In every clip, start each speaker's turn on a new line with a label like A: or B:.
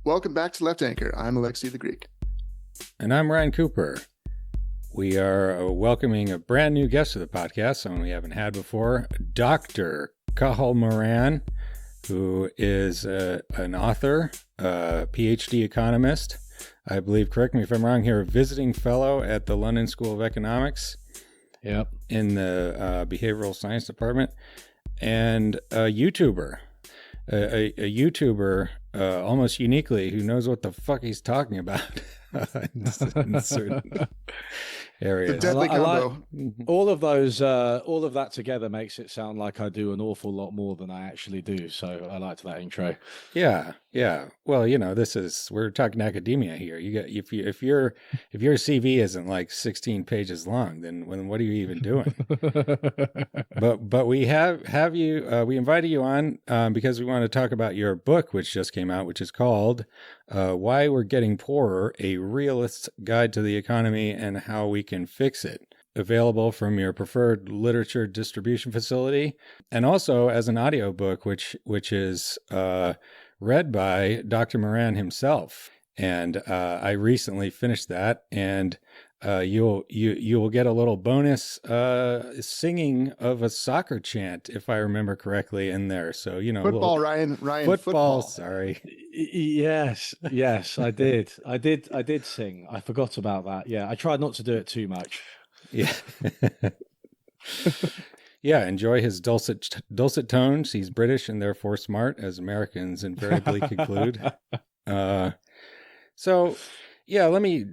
A: Welcome back to Left Anchor. I'm Alexei the Greek.
B: And I'm Ryan Cooper. We are welcoming a brand new guest to the podcast, someone we haven't had before, Dr. Cathal Moran, who is an author, a PhD economist, I believe, correct me if I'm wrong here, a visiting fellow at the London School of Economics.
C: Yep.
B: In the behavioral science department, and a YouTuber. A YouTuber, almost uniquely, who knows what the fuck he's talking about in certain areas.
A: The deadly combo.
C: All of that together makes it sound like I do an awful lot more than I actually do. So I liked that intro.
B: Yeah. Well, we're talking academia here. You got if your CV isn't like 16 pages long, then what are you even doing? but we have you. We invited you on because we want to talk about your book, which just came out, which is called "Why We're Getting Poorer: A Realist Guide to the Economy and How We Can Fix It." Available from your preferred literature distribution facility, and also as an audiobook, which is read by Dr. Moran himself. And I recently finished that, and you will get a little bonus singing of a soccer chant, if I remember correctly, in there. So
A: football, Ryan. Football.
B: Sorry.
C: Yes, I did. I did sing. I forgot about that. Yeah, I tried not to do it too much.
B: Yeah. Yeah, enjoy his dulcet tones. He's British and therefore smart, as Americans invariably conclude. So, yeah, let me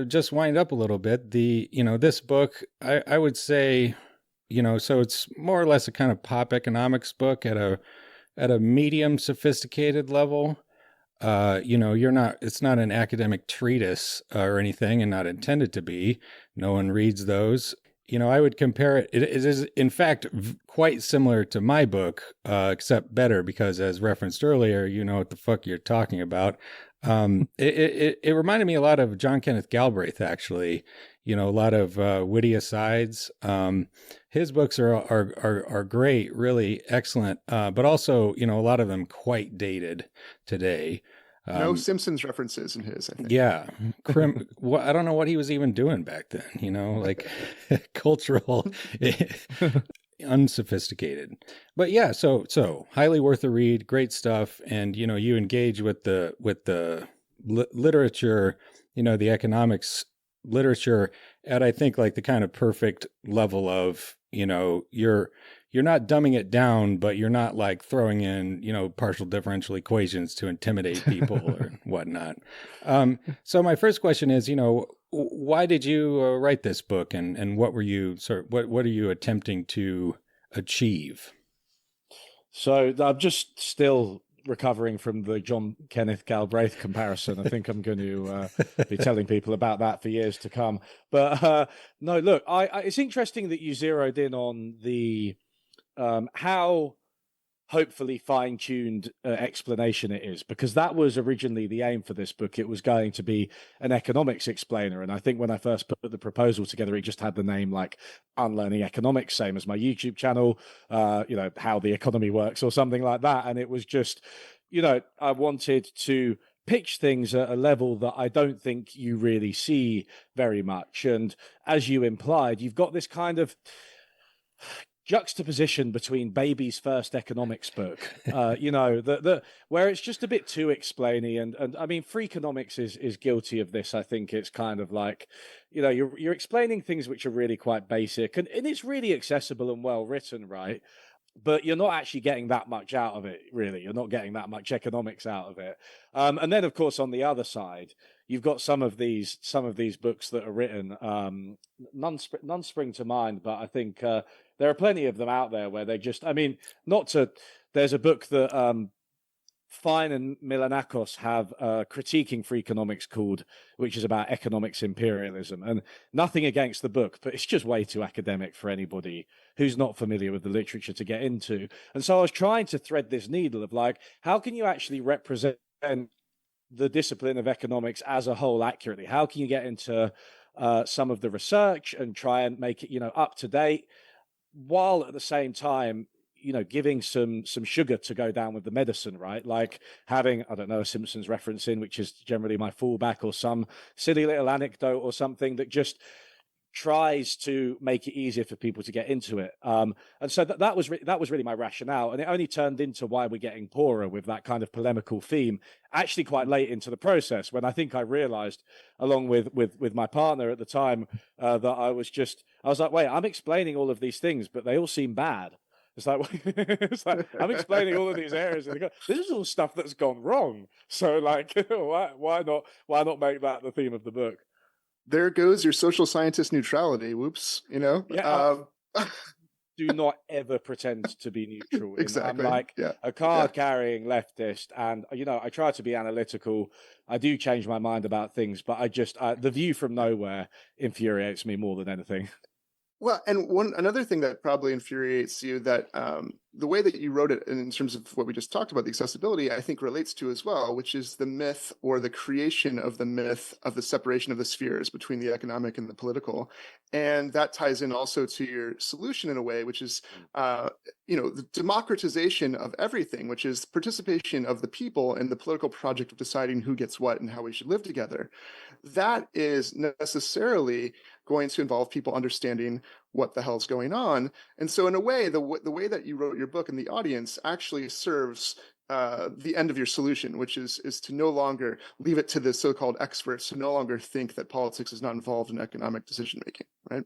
B: just wind up a little bit. This book, I would say, so it's more or less a kind of pop economics book at a medium sophisticated level. It's not an academic treatise or anything, and not intended to be. No one reads those. I would compare it. It is, in fact, quite similar to my book, except better because, as referenced earlier, you know what the fuck you're talking about. It reminded me a lot of John Kenneth Galbraith, actually. A lot of witty asides. His books are great, really excellent, but also, a lot of them quite dated today.
A: No Simpsons references in his, I think.
B: Yeah. I don't know what he was even doing back then, like cultural, unsophisticated. But yeah, so highly worth a read, great stuff. And, you engage with the literature, the economics literature at, I think, like the kind of perfect level of, you're not dumbing it down, but you're not like throwing in, partial differential equations to intimidate people or whatnot. So my first question is, why did you write this book, and what were you what are you attempting to achieve?
C: So I'm just still recovering from the John Kenneth Galbraith comparison. I think I'm going to be telling people about that for years to come. But no, look, it's interesting that you zeroed in on the how hopefully fine-tuned explanation it is, because that was originally the aim for this book. It was going to be an economics explainer, and I think when I first put the proposal together, it just had the name like Unlearning Economics, same as my YouTube channel, how the economy works or something like that. And it was just, I wanted to pitch things at a level that I don't think you really see very much. And as you implied, you've got this kind of juxtaposition between Baby's first economics book, where it's just a bit too explainy, and I mean, Freakonomics is guilty of this. I think it's kind of like, you're explaining things which are really quite basic, and it's really accessible and well written, right? But you're not actually getting that much out of it, really. You're not getting that much economics out of it. And then, of course, on the other side, you've got some of these books that are written. None spring to mind, but I think there are plenty of them out there where they just, there's a book that Fine and Milanakos have critiquing Freakonomics called, which is about economics imperialism. And nothing against the book, but it's just way too academic for anybody who's not familiar with the literature to get into. And so I was trying to thread this needle of like, how can you actually represent the discipline of economics as a whole accurately? How can you get into some of the research and try and make it, up to date, while at the same time, giving some sugar to go down with the medicine, right? Like having, I don't know, a Simpsons reference in, which is generally my fallback, or some silly little anecdote or something that just tries to make it easier for people to get into it. And so that was really my rationale, and it only turned into why we're getting poorer with that kind of polemical theme actually quite late into the process, when I think I realized, along with my partner at the time, that I was like, wait, I'm explaining all of these things, but they all seem bad. It's like, I'm explaining all of these areas, and this is all stuff that's gone wrong. So like, why not make that the theme of the book?
A: There goes your social scientist neutrality. Whoops,
C: Yeah. Do not ever pretend to be neutral.
A: Exactly.
C: I'm like a card-carrying leftist, and I try to be analytical. I do change my mind about things, but the view from nowhere infuriates me more than anything.
A: Well, and another thing that probably infuriates you, that the way that you wrote it in terms of what we just talked about, the accessibility, I think relates to as well, which is the myth, or the creation of the myth, of the separation of the spheres between the economic and the political. And that ties in also to your solution in a way, which is, the democratization of everything, which is participation of the people in the political project of deciding who gets what and how we should live together. That is necessarily going to involve people understanding what the hell's going on. And so in a way, the way that you wrote your book and the audience actually serves the end of your solution, which is to no longer leave it to the so-called experts, to no longer think that politics is not involved in economic decision-making, right?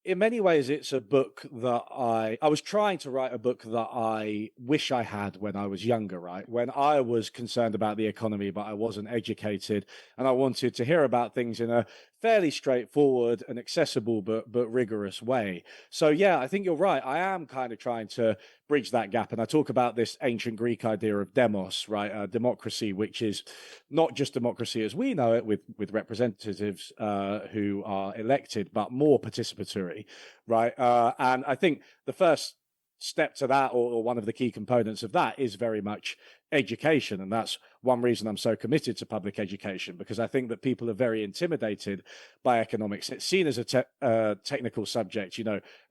C: In many ways, it's a book that I was trying to write a book that I wish I had when I was younger, right? When I was concerned about the economy, but I wasn't educated, and I wanted to hear about things in a fairly straightforward and accessible but rigorous way. So yeah, I think you're right. I am kind of trying to bridge that gap, and I talk about this ancient Greek idea of demos, right? Democracy, which is not just democracy as we know it, with representatives who are elected, but more participatory, right? And I think the first step to that, or one of the key components of that, is very much education. And that's one reason I'm so committed to public education, because I think that people are very intimidated by economics. It's seen as a technical subject.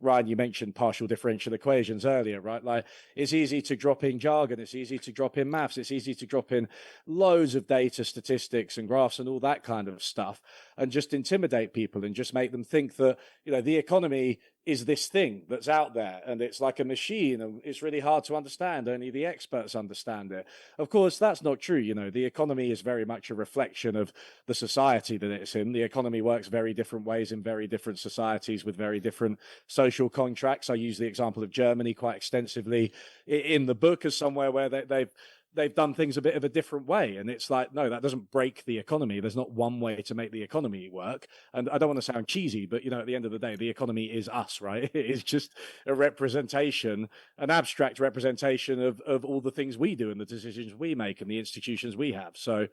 C: Ryan, you mentioned partial differential equations earlier, right? Like, it's easy to drop in jargon, it's easy to drop in maths, it's easy to drop in loads of data, statistics and graphs and all that kind of stuff, and just intimidate people and just make them think that, the economy is this thing that's out there, and it's like a machine, and it's really hard to understand. Only the experts understand it. Of course, that's not true. The economy is very much a reflection of the society that it's in. The economy works very different ways in very different societies with very different social contracts. I use the example of Germany quite extensively in the book as somewhere where they've done things a bit of a different way. And it's like, no, that doesn't break the economy. There's not one way to make the economy work. And I don't want to sound cheesy, but, at the end of the day, the economy is us, right? It is just a representation, an abstract representation of all the things we do and the decisions we make and the institutions we have. So,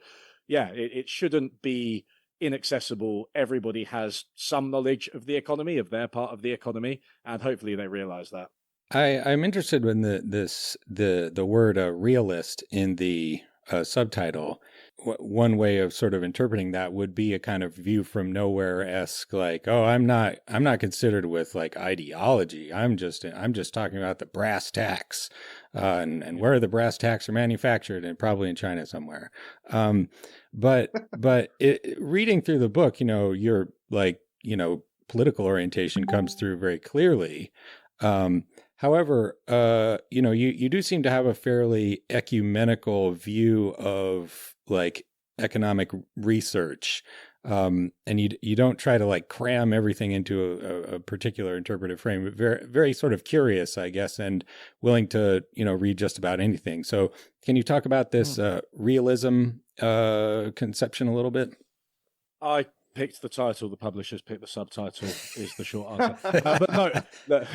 C: yeah, it shouldn't be inaccessible. Everybody has some knowledge of the economy, of their part of the economy, and hopefully they realize that.
B: I'm interested in the word realist in the subtitle. One way of sort of interpreting that would be a kind of view from nowhere-esque, like, oh, I'm not considered with like ideology. I'm just talking about the brass tacks, and where the brass tacks are manufactured, and probably in China somewhere. But reading through the book, your political orientation comes through very clearly. However, you do seem to have a fairly ecumenical view of like economic research, and you don't try to like cram everything into a particular interpretive frame, but very, very sort of curious, I guess, and willing to read just about anything. So, can you talk about this realism conception a little bit?
C: I picked the title, the publishers picked the subtitle, is the short answer. But no,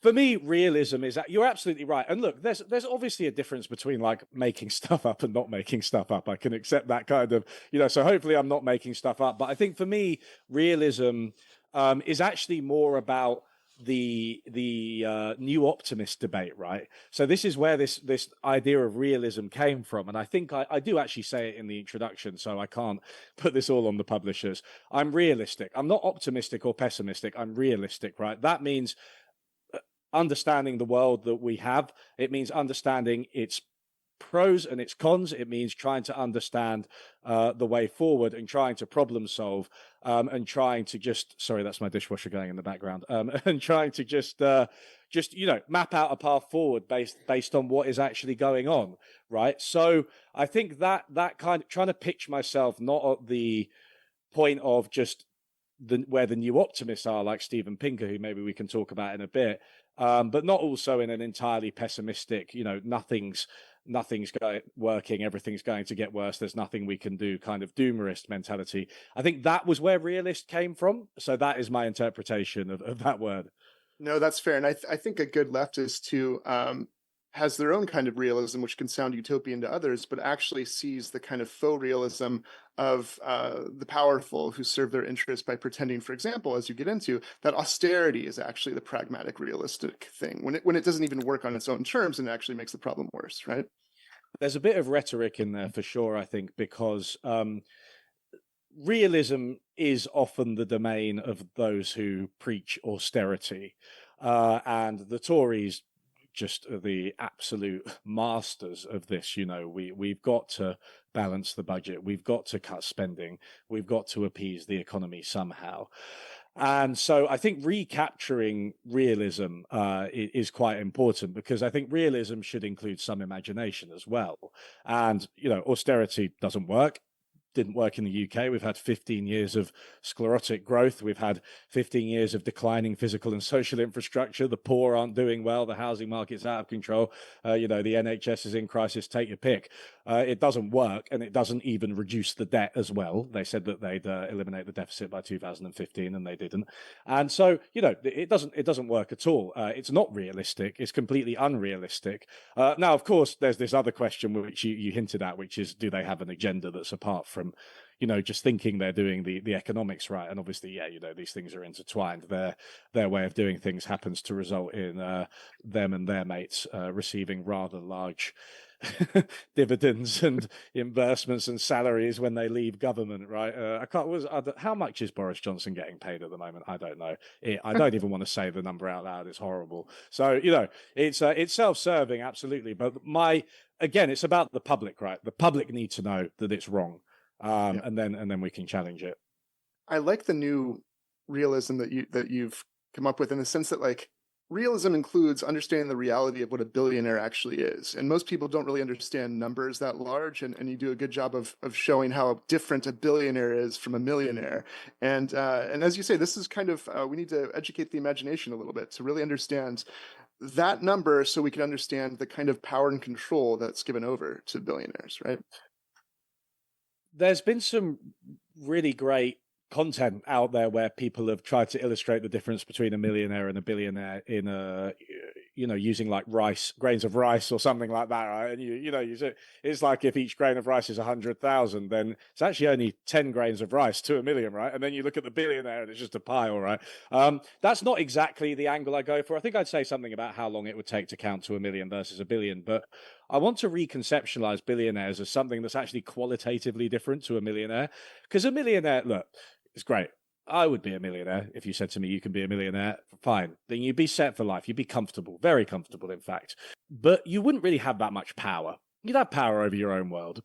C: for me, realism is that you're absolutely right. And look, there's obviously a difference between like making stuff up and not making stuff up. I can accept that kind of, so hopefully I'm not making stuff up. But I think for me, realism is actually more about the new optimist debate, right? So this is where this idea of realism came from, and I think I do actually say it in the introduction, so I can't put this all on the publishers. I'm realistic. I'm not optimistic or pessimistic. I'm realistic, right? That means understanding the world that we have. It means understanding its pros and its cons. It means trying to understand the way forward and trying to problem solve, and trying to just, sorry, that's my dishwasher going in the background, and trying to just map out a path forward based on what is actually going on, right? So I think that kind of trying to pitch myself not at the point of just where the new optimists are, like Steven Pinker, who maybe we can talk about in a bit, but not also in an entirely pessimistic, nothing's working, everything's going to get worse, there's nothing we can do, kind of doomerist mentality. I think that was where realist came from. So that is my interpretation of that word.
A: No, that's fair. And I think a good leftist too has their own kind of realism, which can sound utopian to others, but actually sees the kind of faux realism of the powerful who serve their interests by pretending, for example, as you get into, that austerity is actually the pragmatic, realistic thing, when it doesn't even work on its own terms and actually makes the problem worse, right?
C: There's a bit of rhetoric in there for sure, I think, because realism is often the domain of those who preach austerity, and the Tories just are the absolute masters of this. We've got to balance the budget, we've got to cut spending, we've got to appease the economy somehow. And so I think recapturing realism is quite important, because I think realism should include some imagination as well. And, austerity doesn't work. Didn't work in the UK. We've had 15 years of sclerotic growth. We've had 15 years of declining physical and social infrastructure. The poor aren't doing well. The housing market's out of control. The NHS is in crisis. Take your pick. It doesn't work, and it doesn't even reduce the debt as well. They said that they'd eliminate the deficit by 2015, and they didn't. And so, it doesn't work at all. It's not realistic. It's completely unrealistic. Now, of course, there's this other question which you hinted at, which is, do they have an agenda that's apart from just thinking they're doing the economics right? And obviously, these things are intertwined. Their way of doing things happens to result in them and their mates receiving rather large dividends and investments and salaries when they leave government, right? How much is Boris Johnson getting paid at the moment? I don't know. I don't even want to say the number out loud. It's horrible. So it's self-serving, absolutely. But again, it's about the public, right? The public need to know that it's wrong. And then we can challenge it.
A: I like the new realism that you've come up with, in the sense that, like, realism includes understanding the reality of what a billionaire actually is. And most people don't really understand numbers that large, and you do a good job of showing how different a billionaire is from a millionaire. And as you say, this is kind of, we need to educate the imagination a little bit to really understand that number, so we can understand the kind of power and control that's given over to billionaires, right?
C: There's been some really great content out there where people have tried to illustrate the difference between a millionaire and a billionaire in using like grains of rice or something like that, right? And it's like, if each grain of rice is 100,000, then it's actually only 10 grains of rice to a million, right? And then you look at the billionaire and it's just a pile, right? That's not exactly the angle I go for. I think I'd say something about how long it would take to count to a million versus a billion, but I want to reconceptualize billionaires as something that's actually qualitatively different to a millionaire. Because a millionaire, look, it's great. I would be a millionaire. If you said to me, you can be a millionaire, fine. Then you'd be set for life. You'd be comfortable, very comfortable, in fact. But you wouldn't really have that much power. You'd have power over your own world,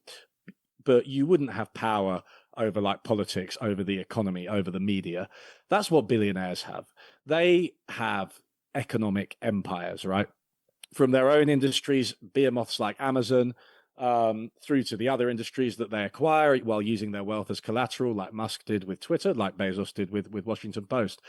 C: but you wouldn't have power over like politics, over the economy, over the media. That's what billionaires have. They have economic empires, right? From their own industries, behemoths like Amazon, through to the other industries that they acquire while using their wealth as collateral, like Musk did with Twitter, like Bezos did with Washington Post,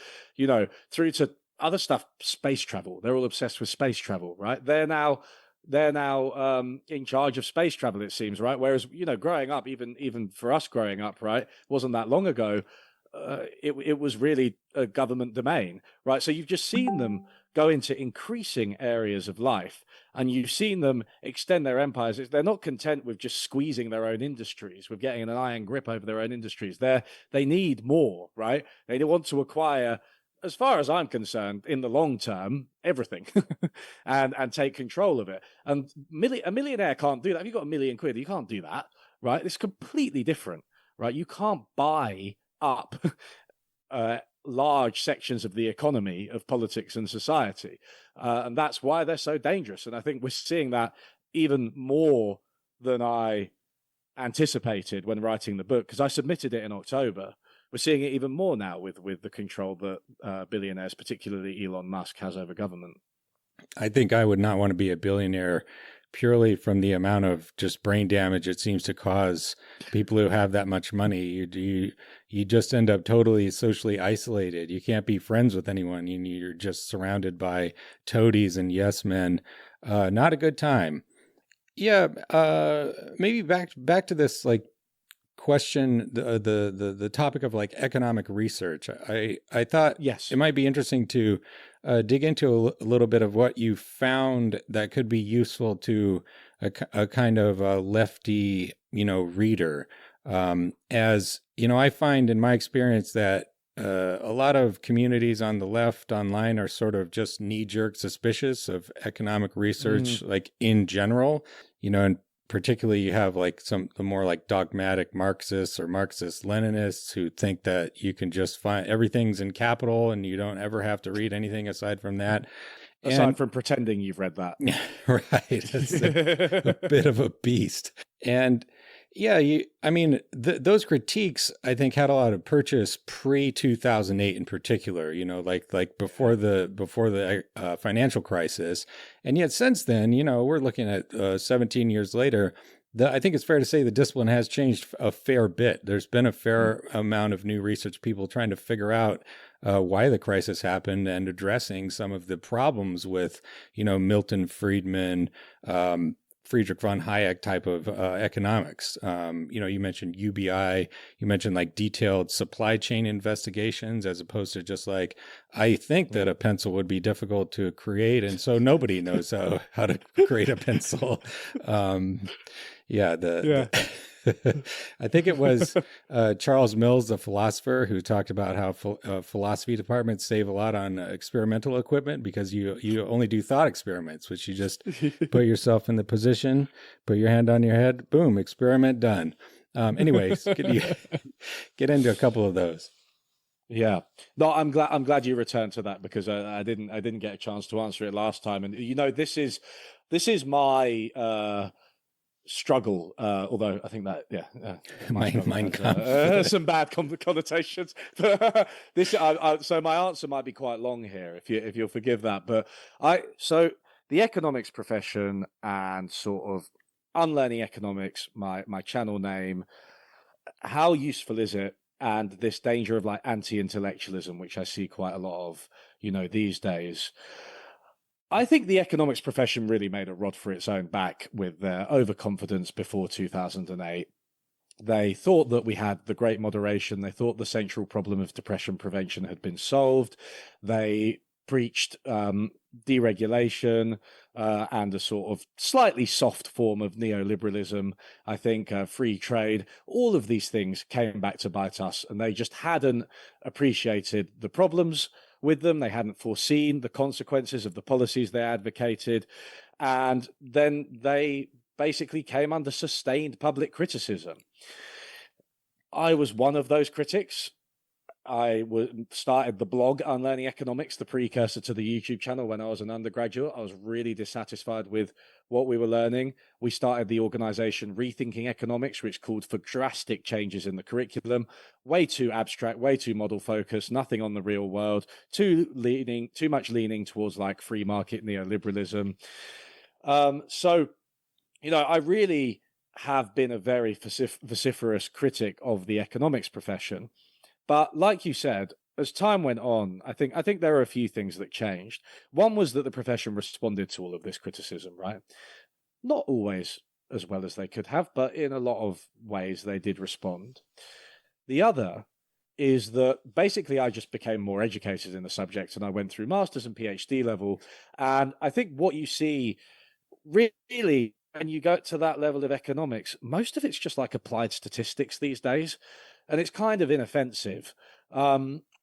C: through to other stuff, space travel. They're all obsessed with space travel, right? They're now in charge of space travel, it seems, right? Whereas, growing up, even for us growing up, right, wasn't that long ago, it was really a government domain, right? So you've just seen them go into increasing areas of life, and you've seen them extend their empires. They're not content with just squeezing their own industries, with getting an iron grip over their own industries. They need more, right? They want to acquire, as far as I'm concerned, in the long term, everything and take control of it. And a millionaire can't do that. If you've got £1 million, you can't do that, right? It's completely different, right? You can't buy up large sections of the economy, of politics and society. And that's why they're so dangerous. And I think we're seeing that even more than I anticipated when writing the book, because I submitted it in October. We're seeing it even more now with the control that billionaires, particularly Elon Musk, has over government.
B: I think I would not want to be a billionaire purely from the amount of just brain damage it seems to cause people who have that much money. You just end up totally socially isolated. You can't be friends with anyone. You're just surrounded by toadies and yes men. Not a good time. Yeah, maybe back to this like question, the topic of like economic research. I thought
C: Yes,
B: it might be interesting to dig into a little bit of what you found that could be useful to a kind of a lefty, reader. As you know, I find in my experience that a lot of communities on the left online are sort of just knee-jerk suspicious of economic research, like in general, and particularly you have like the more like dogmatic Marxists or Marxist Leninists who think that you can just find everything's in capital and you don't ever have to read anything aside from that.
C: aside from pretending you've read that.
B: Right. It's a bit of a beast. And yeah, those critiques, I think, had a lot of purchase pre 2008 in particular. Like before the financial crisis, and yet since then, we're looking at 17 years later. I think it's fair to say the discipline has changed a fair bit. There's been a fair amount of new research people trying to figure out why the crisis happened and addressing some of the problems with, Milton Friedman, Friedrich von Hayek type of economics. You mentioned UBI, you mentioned like detailed supply chain investigations as opposed to just like, I think that a pencil would be difficult to create. And so nobody knows how to create a pencil. I think it was Charles Mills, the philosopher, who talked about how philosophy departments save a lot on experimental equipment because you only do thought experiments, which you just put yourself in the position, put your hand on your head, boom, experiment done. Anyways, could you get into a couple of those?
C: Yeah, no, I'm glad you returned to that because I didn't get a chance to answer it last time, and this is my struggle, although I think that
B: Mein Kampf.
C: Some bad connotations. But so my answer might be quite long here, if you'll forgive that. But so the economics profession and sort of unlearning economics, my channel name, how useful is it? And this danger of like anti-intellectualism, which I see quite a lot of, these days. I think the economics profession really made a rod for its own back with their overconfidence before 2008. They thought that we had the great moderation. They thought the central problem of depression prevention had been solved. They preached deregulation and a sort of slightly soft form of neoliberalism. I think free trade, all of these things came back to bite us, and they just hadn't appreciated the problems with them. They hadn't foreseen the consequences of the policies they advocated. And then they basically came under sustained public criticism. I was one of those critics. I started the blog Unlearning Economics, the precursor to the YouTube channel, when I was an undergraduate. I was really dissatisfied with what we were learning. We started the organization Rethinking Economics, which called for drastic changes in the curriculum. Way too abstract, way too model focused, nothing on the real world, too much leaning towards like free market neoliberalism. So, I really have been a very vociferous critic of the economics profession. But like you said, as time went on, I think there are a few things that changed. One was that the profession responded to all of this criticism, right? Not always as well as they could have, but in a lot of ways they did respond. The other is that basically I just became more educated in the subject, and I went through master's and PhD level. And I think what you see really, when you go to that level of economics, most of it's just like applied statistics these days. And it's kind of inoffensive.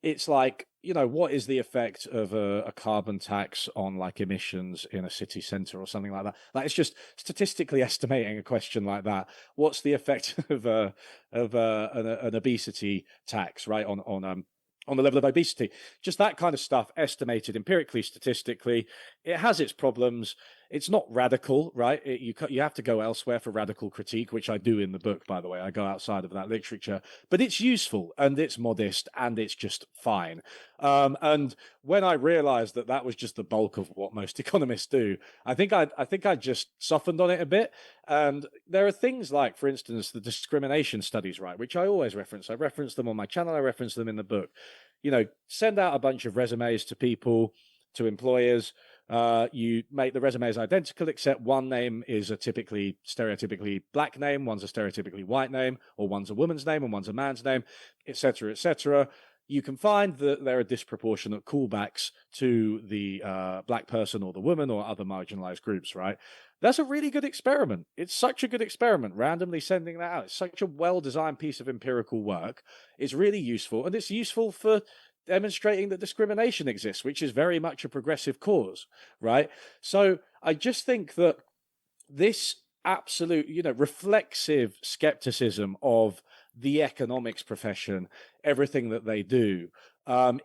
C: It's like, what is the effect of a carbon tax on like emissions in a city centre or something like that? Like, it's just statistically estimating a question like that. What's the effect of an obesity tax, right, on on the level of obesity, just that kind of stuff, estimated empirically, statistically. It has its problems. It's not radical, right? You have to go elsewhere for radical critique, which I do in the book, by the way. I go outside of that literature, but it's useful and it's modest and it's just fine. And when I realized that that was just the bulk of what most economists do, I think I just softened on it a bit. And there are things like, for instance, the discrimination studies, right, which I always reference. I reference them on my channel. I reference them in the book. Send out a bunch of resumes to people, to employers. You make the resumes identical, except one name is a stereotypically black name, one's a stereotypically white name, or one's a woman's name and one's a man's name, etc., etc. You can find that there are disproportionate callbacks to the black person or the woman or other marginalized groups, right? That's a really good experiment. It's such a good experiment, randomly sending that out. It's such a well-designed piece of empirical work. It's really useful, and it's useful for demonstrating that discrimination exists, which is very much a progressive cause, right? So I just think that this absolute, reflexive skepticism of the economics profession, everything that they do,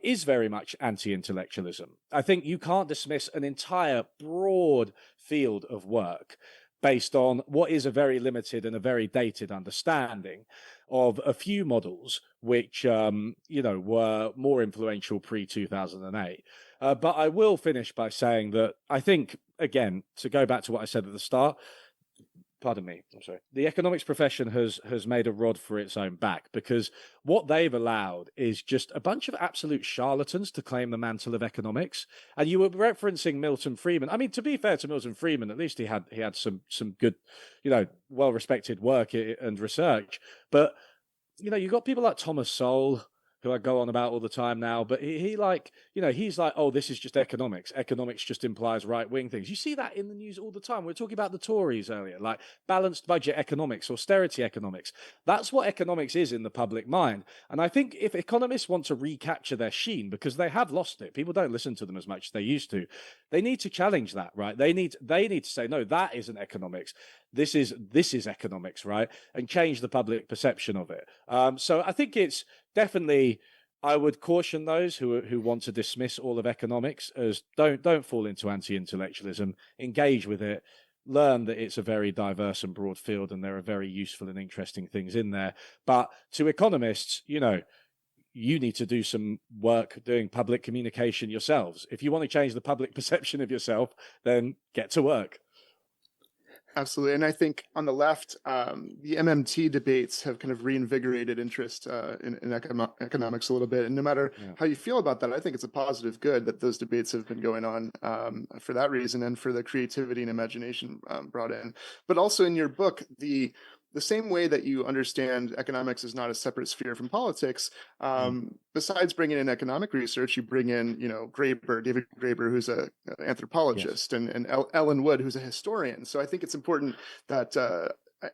C: is very much anti-intellectualism. I think you can't dismiss an entire broad field of work based on what is a very limited and a very dated understanding of a few models which, were more influential pre-2008. But I will finish by saying that I think, again, to go back to what I said at the start, pardon me, I'm sorry, the economics profession has made a rod for its own back, because what they've allowed is just a bunch of absolute charlatans to claim the mantle of economics. And you were referencing Milton Friedman. I mean, to be fair to Milton Friedman, at least he had some good, well-respected work and research. But, you've got people like Thomas Sowell, who I go on about all the time now, but he's like, oh, this is just economics. Economics just implies right-wing things. You see that in the news all the time. We were talking about the Tories earlier, like balanced budget economics, austerity economics. That's what economics is in the public mind. And I think if economists want to recapture their sheen, because they have lost it, people don't listen to them as much as they used to, they need to challenge that, right? They need to say, no, that isn't economics. This is economics, right? And change the public perception of it. So I think it's definitely, I would caution those who want to dismiss all of economics as don't fall into anti-intellectualism. Engage with it. Learn that it's a very diverse and broad field, and there are very useful and interesting things in there. But to economists, you need to do some work doing public communication yourselves. If you want to change the public perception of yourself, then get to work.
A: Absolutely. And I think on the left, the MMT debates have kind of reinvigorated interest in economics a little bit. And no matter how you feel about that, I think it's a positive good that those debates have been going on for that reason, and for the creativity and imagination brought in. But also in your book, the same way that you understand economics is not a separate sphere from politics, besides bringing in economic research, you bring in, David Graeber, who's an anthropologist, yes, and Ellen Wood, who's a historian. So I think it's important that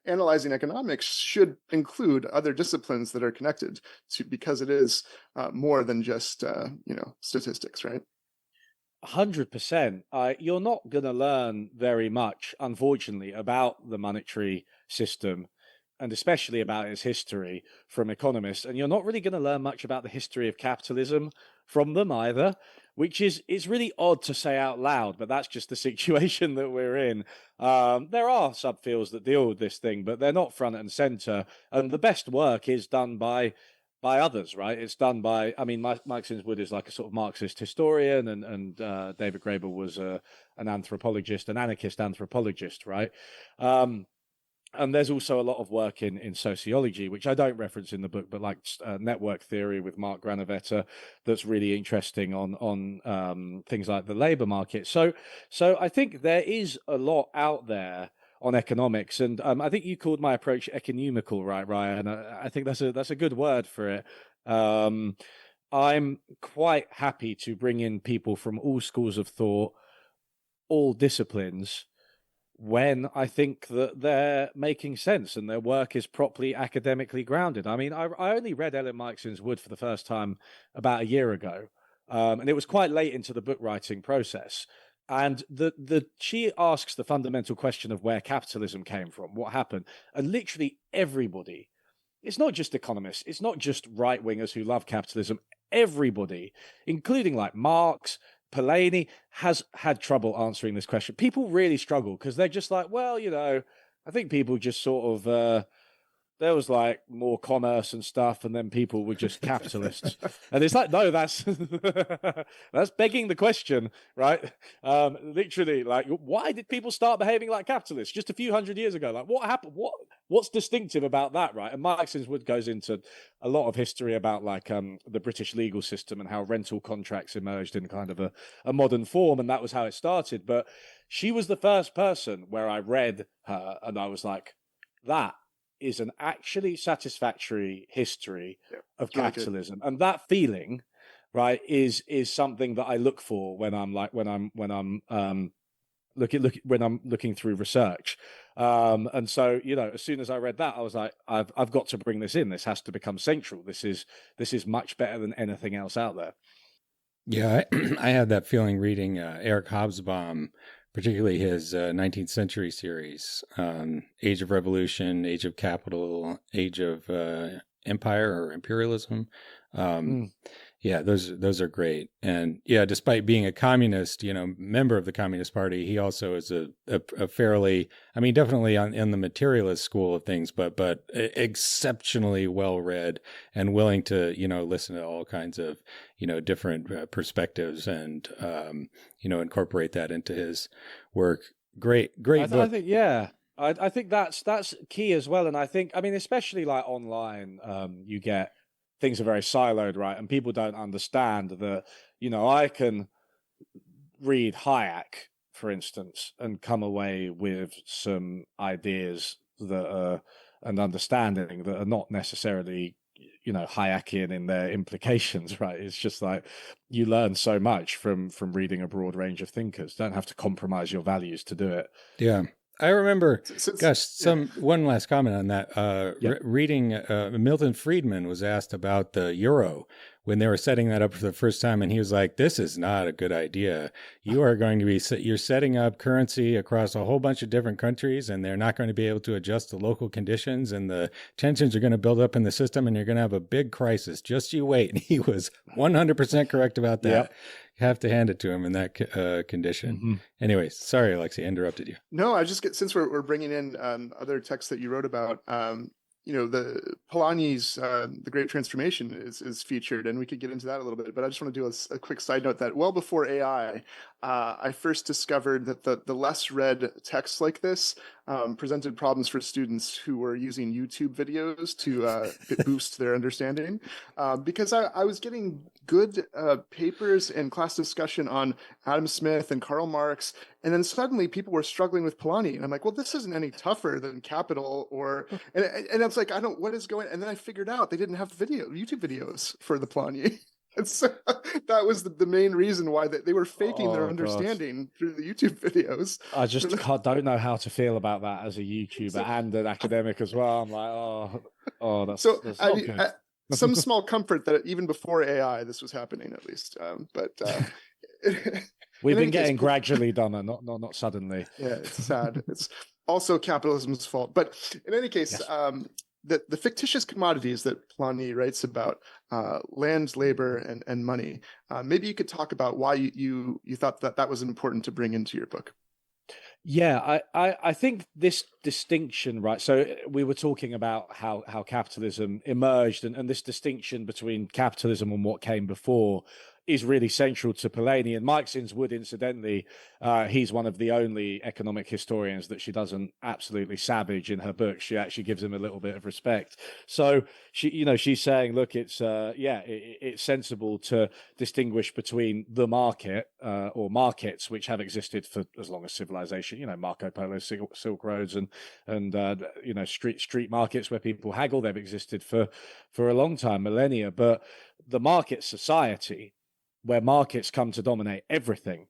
A: analyzing economics should include other disciplines that are connected to, because it is more than just, statistics, right?
C: 100%. You're not going to learn very much, unfortunately, about the monetary system, and especially about its history, from economists. And you're not really going to learn much about the history of capitalism from them either, which is really odd to say out loud, but that's just the situation that we're in. There are subfields that deal with this thing, but they're not front and center. And the best work is done by others, right? It's done by, Mike Sinswood is like a sort of Marxist historian, and David Graeber was an anthropologist, an anarchist anthropologist, right? And there's also a lot of work in sociology, which I don't reference in the book, but like network theory with Mark Granovetter, that's really interesting on things like the labor market. So I think there is a lot out there on economics, and I think you called my approach economical, right, Ryan? I think that's a good word for it. I'm quite happy to bring in people from all schools of thought, all disciplines, when I think that they're making sense and their work is properly academically grounded. I only read Ellen Meiksins Wood for the first time about a year ago, and it was quite late into the book writing process. And she asks the fundamental question of where capitalism came from, what happened, and literally everybody, it's not just economists, it's not just right-wingers who love capitalism, everybody, including like Marx, Polanyi, has had trouble answering this question. People really struggle because they're just like, well, I think people just sort of there was like more commerce and stuff, and then people were just capitalists. And it's like, no, that's that's begging the question, right? Literally, like, why did people start behaving like capitalists just a few hundred years ago? Like, what happened? What's distinctive about that, right? And Marxism goes into a lot of history about like the British legal system and how rental contracts emerged in kind of a modern form, and that was how it started. But she was the first person where I read her, and I was like, that is an actually satisfactory history of capitalism. And that feeling, right, is something that I look for when I'm looking through research. And so, as soon as I read that, I was like, I've got to bring this in. This has to become central. This is much better than anything else out there.
B: Yeah, I had that feeling reading Eric Hobsbawm, particularly his 19th century series, Age of Revolution, Age of Capital, Age of Empire or Imperialism. Yeah, those are great. And yeah, despite being a communist, member of the Communist Party, he also is a fairly, I mean, definitely in the materialist school of things, but exceptionally well read and willing to, listen to all kinds of, different perspectives and, incorporate that into his work. Great book.
C: I think, yeah. I think that's key as well. And I think, I mean, especially like online, you get things are very siloed, right? And people don't understand that, I can read Hayek, for instance, and come away with some ideas that are an understanding that are not necessarily, Hayekian in their implications, right? It's just like you learn so much from reading a broad range of thinkers. Don't have to compromise your values to do it.
B: Yeah. I remember, one last comment on that. Reading Milton Friedman was asked about the euro when they were setting that up for the first time, and he was like, "This is not a good idea. You are going to be you're setting up currency across a whole bunch of different countries, and they're not going to be able to adjust to local conditions, and the tensions are going to build up in the system, and you're going to have a big crisis. Just you wait." And he was 100% correct about that. Yep. Have to hand it to him in that condition. Mm-hmm. Anyways, sorry, Alexi, I interrupted you.
A: No, I just since we're bringing in other texts that you wrote about, the Polanyi's The Great Transformation is featured, and we could get into that a little bit. But I just want to do a quick side note that well before AI, I first discovered that the less read texts like this presented problems for students who were using YouTube videos to boost their understanding, because I was getting good papers and class discussion on Adam Smith and Karl Marx, and then suddenly people were struggling with Polanyi, and I'm like, well, this isn't any tougher than Capital, and I was like, what is going? And then I figured out they didn't have YouTube videos for the Polanyi. And so that was the main reason why they were faking their understanding through the YouTube videos.
C: I just don't know how to feel about that as a YouTuber and an academic as well. I'm like, that's not good.
A: Some small comfort that even before AI, this was happening at least.
C: We've been getting gradually dumber, not suddenly.
A: Yeah, it's sad. It's also capitalism's fault. But in any case, yes. The fictitious commodities that Polanyi writes about, land, labor, and money. Maybe you could talk about why you thought that was important to bring into your book.
C: Yeah, I think this distinction, right? So we were talking about how capitalism emerged, and this distinction between capitalism and what came before is really central to Polanyi. And Mike Sinswood, incidentally, he's one of the only economic historians that she doesn't absolutely savage in her book. She actually gives him a little bit of respect. So she's saying, look, it's sensible to distinguish between the market or markets, which have existed for as long as civilization. Marco Polo Silk Roads and street markets where people haggle. They've existed for a long time, millennia. But the market society, where markets come to dominate everything,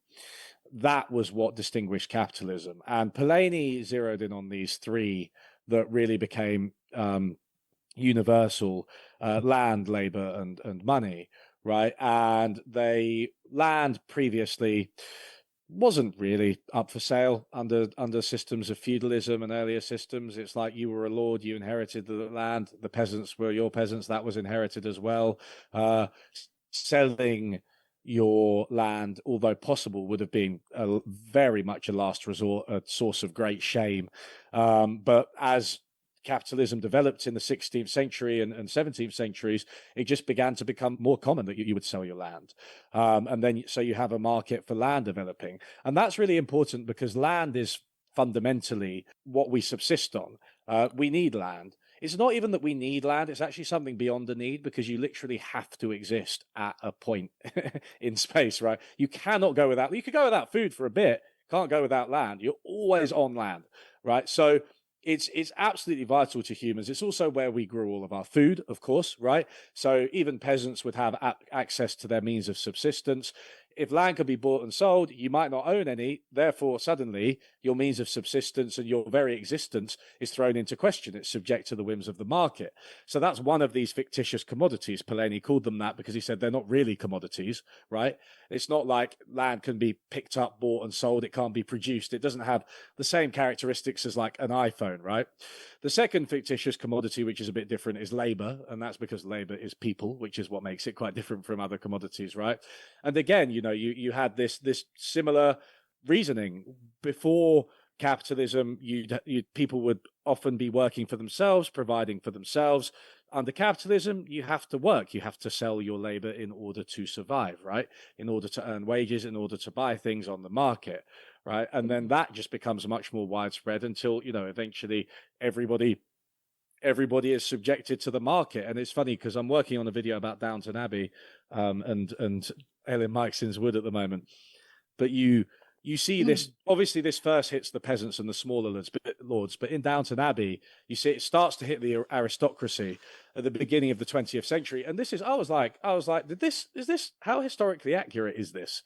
C: that was what distinguished capitalism. And Polanyi zeroed in on these three that really became universal: land, labor, and money, right? And land previously wasn't really up for sale under systems of feudalism and earlier systems. It's like you were a lord, you inherited the land, the peasants were your peasants, that was inherited as well. selling your land, although possible, would have been very much a last resort, a source of great shame. But as capitalism developed in the 16th century and 17th centuries, it just began to become more common that you would sell your land. And then so you have a market for land developing. And that's really important because land is fundamentally what we subsist on. We need land. It's not even that we need land, it's actually something beyond a need, because you literally have to exist at a point in space, right? You cannot go without, you could go without food for a bit, can't go without land. You're always on land, right? So it's absolutely vital to humans. It's also where we grew all of our food, of course, right? So even peasants would have access to their means of subsistence. If land could be bought and sold, you might not own any. Therefore, suddenly, your means of subsistence and your very existence is thrown into question. It's subject to the whims of the market. So that's one of these fictitious commodities. Polanyi called them that because he said they're not really commodities, right? It's not like land can be picked up, bought and sold. It can't be produced. It doesn't have the same characteristics as like an iPhone, right? The second fictitious commodity, which is a bit different, is labor. And that's because labor is people, which is what makes it quite different from other commodities, right? And again, you had this similar reasoning before capitalism. People would often be working for themselves, providing for themselves. Under capitalism, you have to work. You have to sell your labor in order to survive, right? In order to earn wages, in order to buy things on the market, right? And then that just becomes much more widespread until, eventually everybody is subjected to the market. And it's funny because I'm working on a video about Downton Abbey and Ellen Meiksins Wood at the moment. But you see this, obviously this first hits the peasants and the smaller lords, but in Downton Abbey, you see it starts to hit the aristocracy at the beginning of the 20th century. And this is, I was like, how historically accurate is this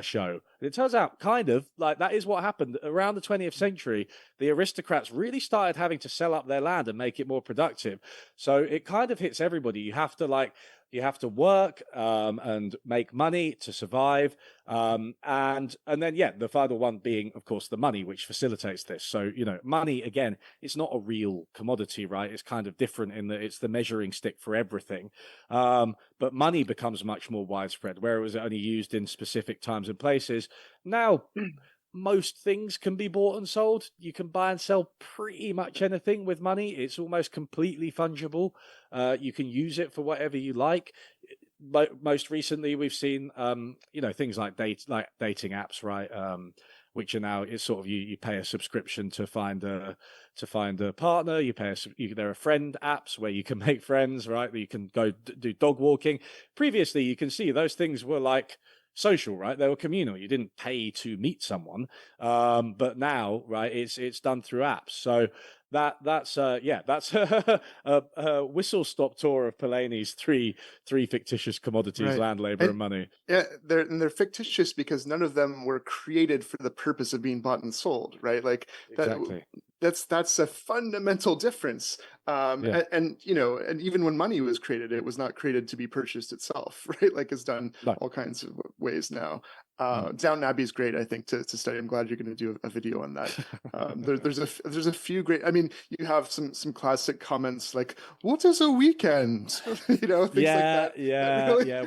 C: show? And it turns out kind of like that is what happened around the 20th century. The aristocrats really started having to sell up their land and make it more productive. So it kind of hits everybody. You have to work and make money to survive. And then, the final one being, of course, the money, which facilitates this. So, money, again, it's not a real commodity, right? It's kind of different in that it's the measuring stick for everything. But money becomes much more widespread, where it was only used in specific times and places. Now, most things can be bought and sold. You can buy and sell pretty much anything with money. It's almost completely fungible. You can use it for whatever you like. Most recently, we've seen, things like dating apps, right? Which are now, it's sort of you pay a subscription to find a partner. There are friend apps where you can make friends, right? Where you can go do dog walking. Previously, you can see those things were like social, right? They were communal. You didn't pay to meet someone, but now, right, it's done through apps. So that's a whistle stop tour of Polanyi's three fictitious commodities:
A: Right.
C: land, labor, and money.
A: Yeah, they're fictitious because none of them were created for the purpose of being bought and sold, right? Like
C: Exactly.
A: that's a fundamental difference. And even when money was created, it was not created to be purchased itself, right? Like it's done all kinds of ways now. Downton Abbey is great, I think, to study. I'm glad you're going to do a video on that. There's a few great. I mean, you have some classic comments like "What is a weekend?" Things like that.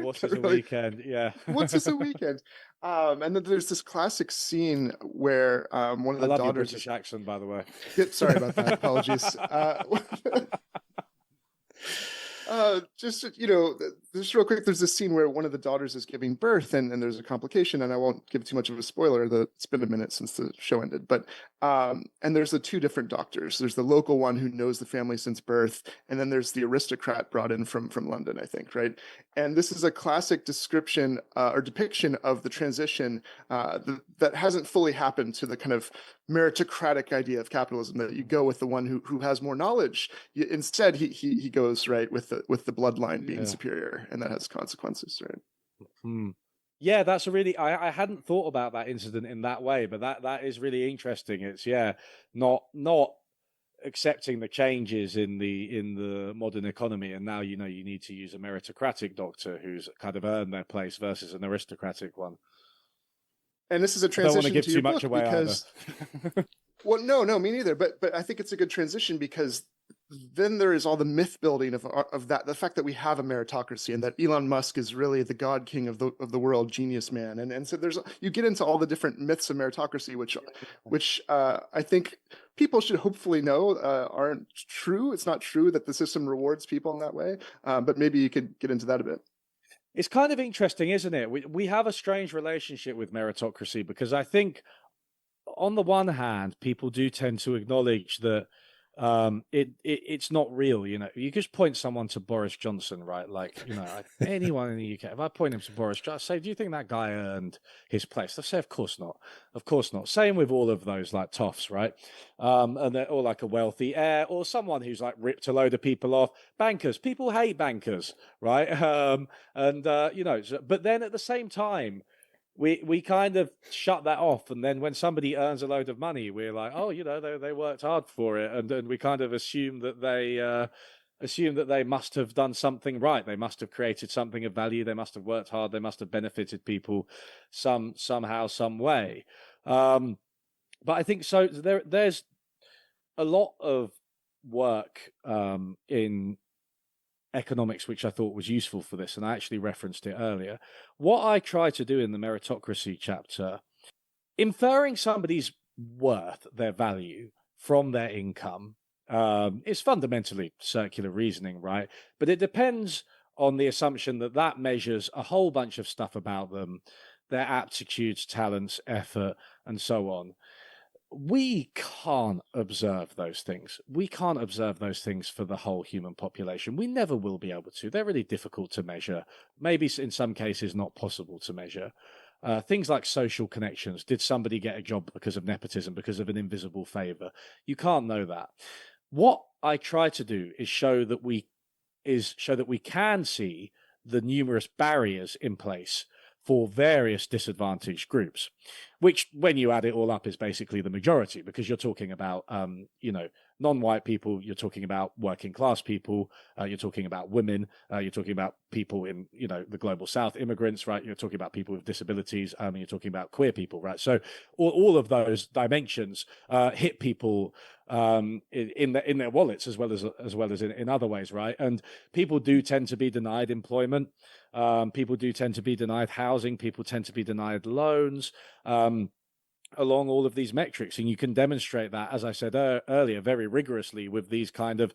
C: What is a weekend? Yeah.
A: What is a weekend? And then there's this classic scene where one of the
C: I love
A: daughters.
C: Your British accent, by the way.
A: Sorry about that. Apologies. Just real quick, there's this scene where one of the daughters is giving birth and there's a complication, and I won't give too much of a spoiler. It's been a minute since the show ended, but and there's the two different doctors. There's the local one who knows the family since birth, and then there's the aristocrat brought in from London, I think, right? And this is a classic description or depiction of the transition that hasn't fully happened to the kind of meritocratic idea of capitalism, that you go with the one who has more knowledge. Instead, he goes right with the bloodline being superior, and that has consequences, right?
C: Yeah, that's a really I hadn't thought about that incident in that way, but that is really interesting. It's not accepting the changes in the modern economy, and now you need to use a meritocratic doctor who's kind of earned their place versus an aristocratic one.
A: And this is a transition.
C: I don't want to give
A: to
C: too much away
A: because, well, no, me neither. But I think it's a good transition because then there is all the myth building of that, the fact that we have a meritocracy and that Elon Musk is really the god king of the world, genius man, and so there's, you get into all the different myths of meritocracy, which I think people should hopefully know aren't true. It's not true that the system rewards people in that way, but maybe you could get into that a bit.
C: It's kind of interesting, isn't it? We have a strange relationship with meritocracy because I think, on the one hand, people do tend to acknowledge that it's not real. You know, you just point someone to Boris Johnson, right? Like, you know, anyone in the UK, if I point him to Boris Johnson, I say, do you think that guy earned his place? They'll say, of course not. Of course not. Same with all of those like toffs, right? And they're all like a wealthy heir or someone who's like ripped a load of people off. Bankers, people hate bankers, right? You know, but then at the same time, we kind of shut that off, and then when somebody earns a load of money, we're like, oh, you know, they worked hard for it, and we kind of assume that they must have done something right. They must have created something of value. They must have worked hard. They must have benefited people somehow, some way. But I think so. There's a lot of work in economics which I thought was useful for this, and I actually referenced it earlier. What I try to do in the meritocracy chapter, inferring somebody's worth, their value, from their income, is fundamentally circular reasoning, right? But it depends on the assumption that that measures a whole bunch of stuff about them, their aptitudes, talents, effort, and so on. We can't observe those things. We can't observe those things for the whole human population. We never will be able to. They're really difficult to measure. Maybe in some cases not possible to measure. Things like social connections. Did somebody get a job because of nepotism, because of an invisible favor? You can't know that. What I try to do is show that we can see the numerous barriers in place for various disadvantaged groups, which, when you add it all up, is basically the majority, because you're talking about, you know, non-white people, you're talking about working class people, you're talking about women, you're talking about people in, you know, the global south, immigrants, right? You're talking about people with disabilities, and you're talking about queer people, right? So all of those dimensions hit people in their wallets as well as in other ways, right? And people do tend to be denied employment. People do tend to be denied housing. People tend to be denied loans. Along all of these metrics, and you can demonstrate that, as I said earlier, very rigorously with these kind of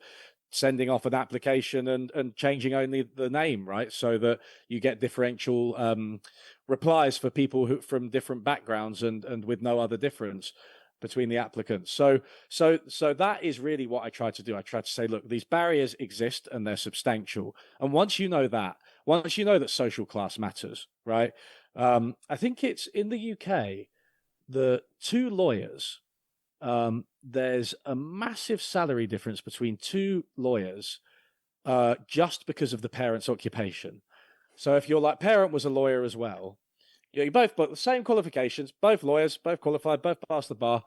C: sending off an application and changing only the name, right? So that you get differential replies for people who from different backgrounds and with no other difference between the applicants. So that is really what I try to do. I try to say, look, these barriers exist and they're substantial. And once you know that social class matters, right? I think it's in the UK, the two lawyers, there's a massive salary difference between two lawyers just because of the parent's occupation. So if your like parent was a lawyer as well, you both got the same qualifications, both lawyers, both qualified, both passed the bar.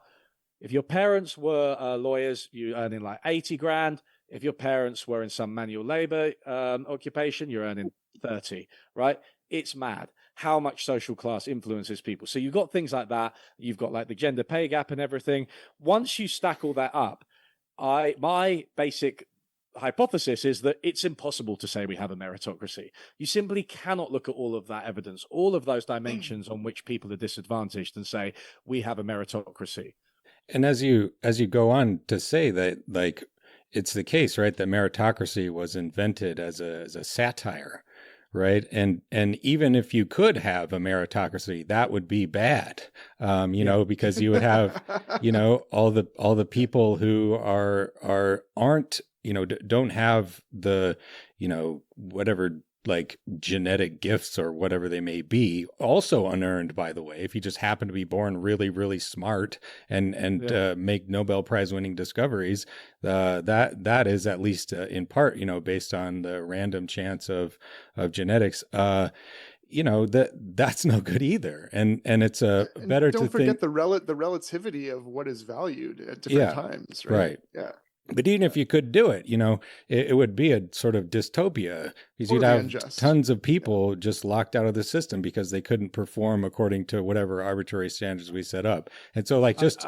C: If your parents were lawyers, you earning like 80 grand. If your parents were in some manual labor occupation, you're earning 30, right? It's mad how much social class influences people. So you've got things like that. You've got like the gender pay gap and everything. Once you stack all that up, my basic hypothesis is that it's impossible to say we have a meritocracy. You simply cannot look at all of that evidence, all of those dimensions on which people are disadvantaged, and say we have a meritocracy.
B: And as you go on to say that, like, it's the case, right, that meritocracy was invented as a satire, right? And even if you could have a meritocracy, that would be bad, you know, because you would have, you know, all the people who aren't, you know, don't have the, you know, whatever, like genetic gifts or whatever they may be, also unearned, by the way. If you just happen to be born really, really smart and make Nobel Prize winning discoveries, that is at least in part, you know, based on the random chance of genetics. You know, that's no good either, and it's better to think.
A: Don't forget the relativity of what is valued at different times, right? Yeah.
B: But even if you could do it, you know, it would be a sort of dystopia, because you'd have tons of people just locked out of the system because they couldn't perform according to whatever arbitrary standards we set up. And so, like, just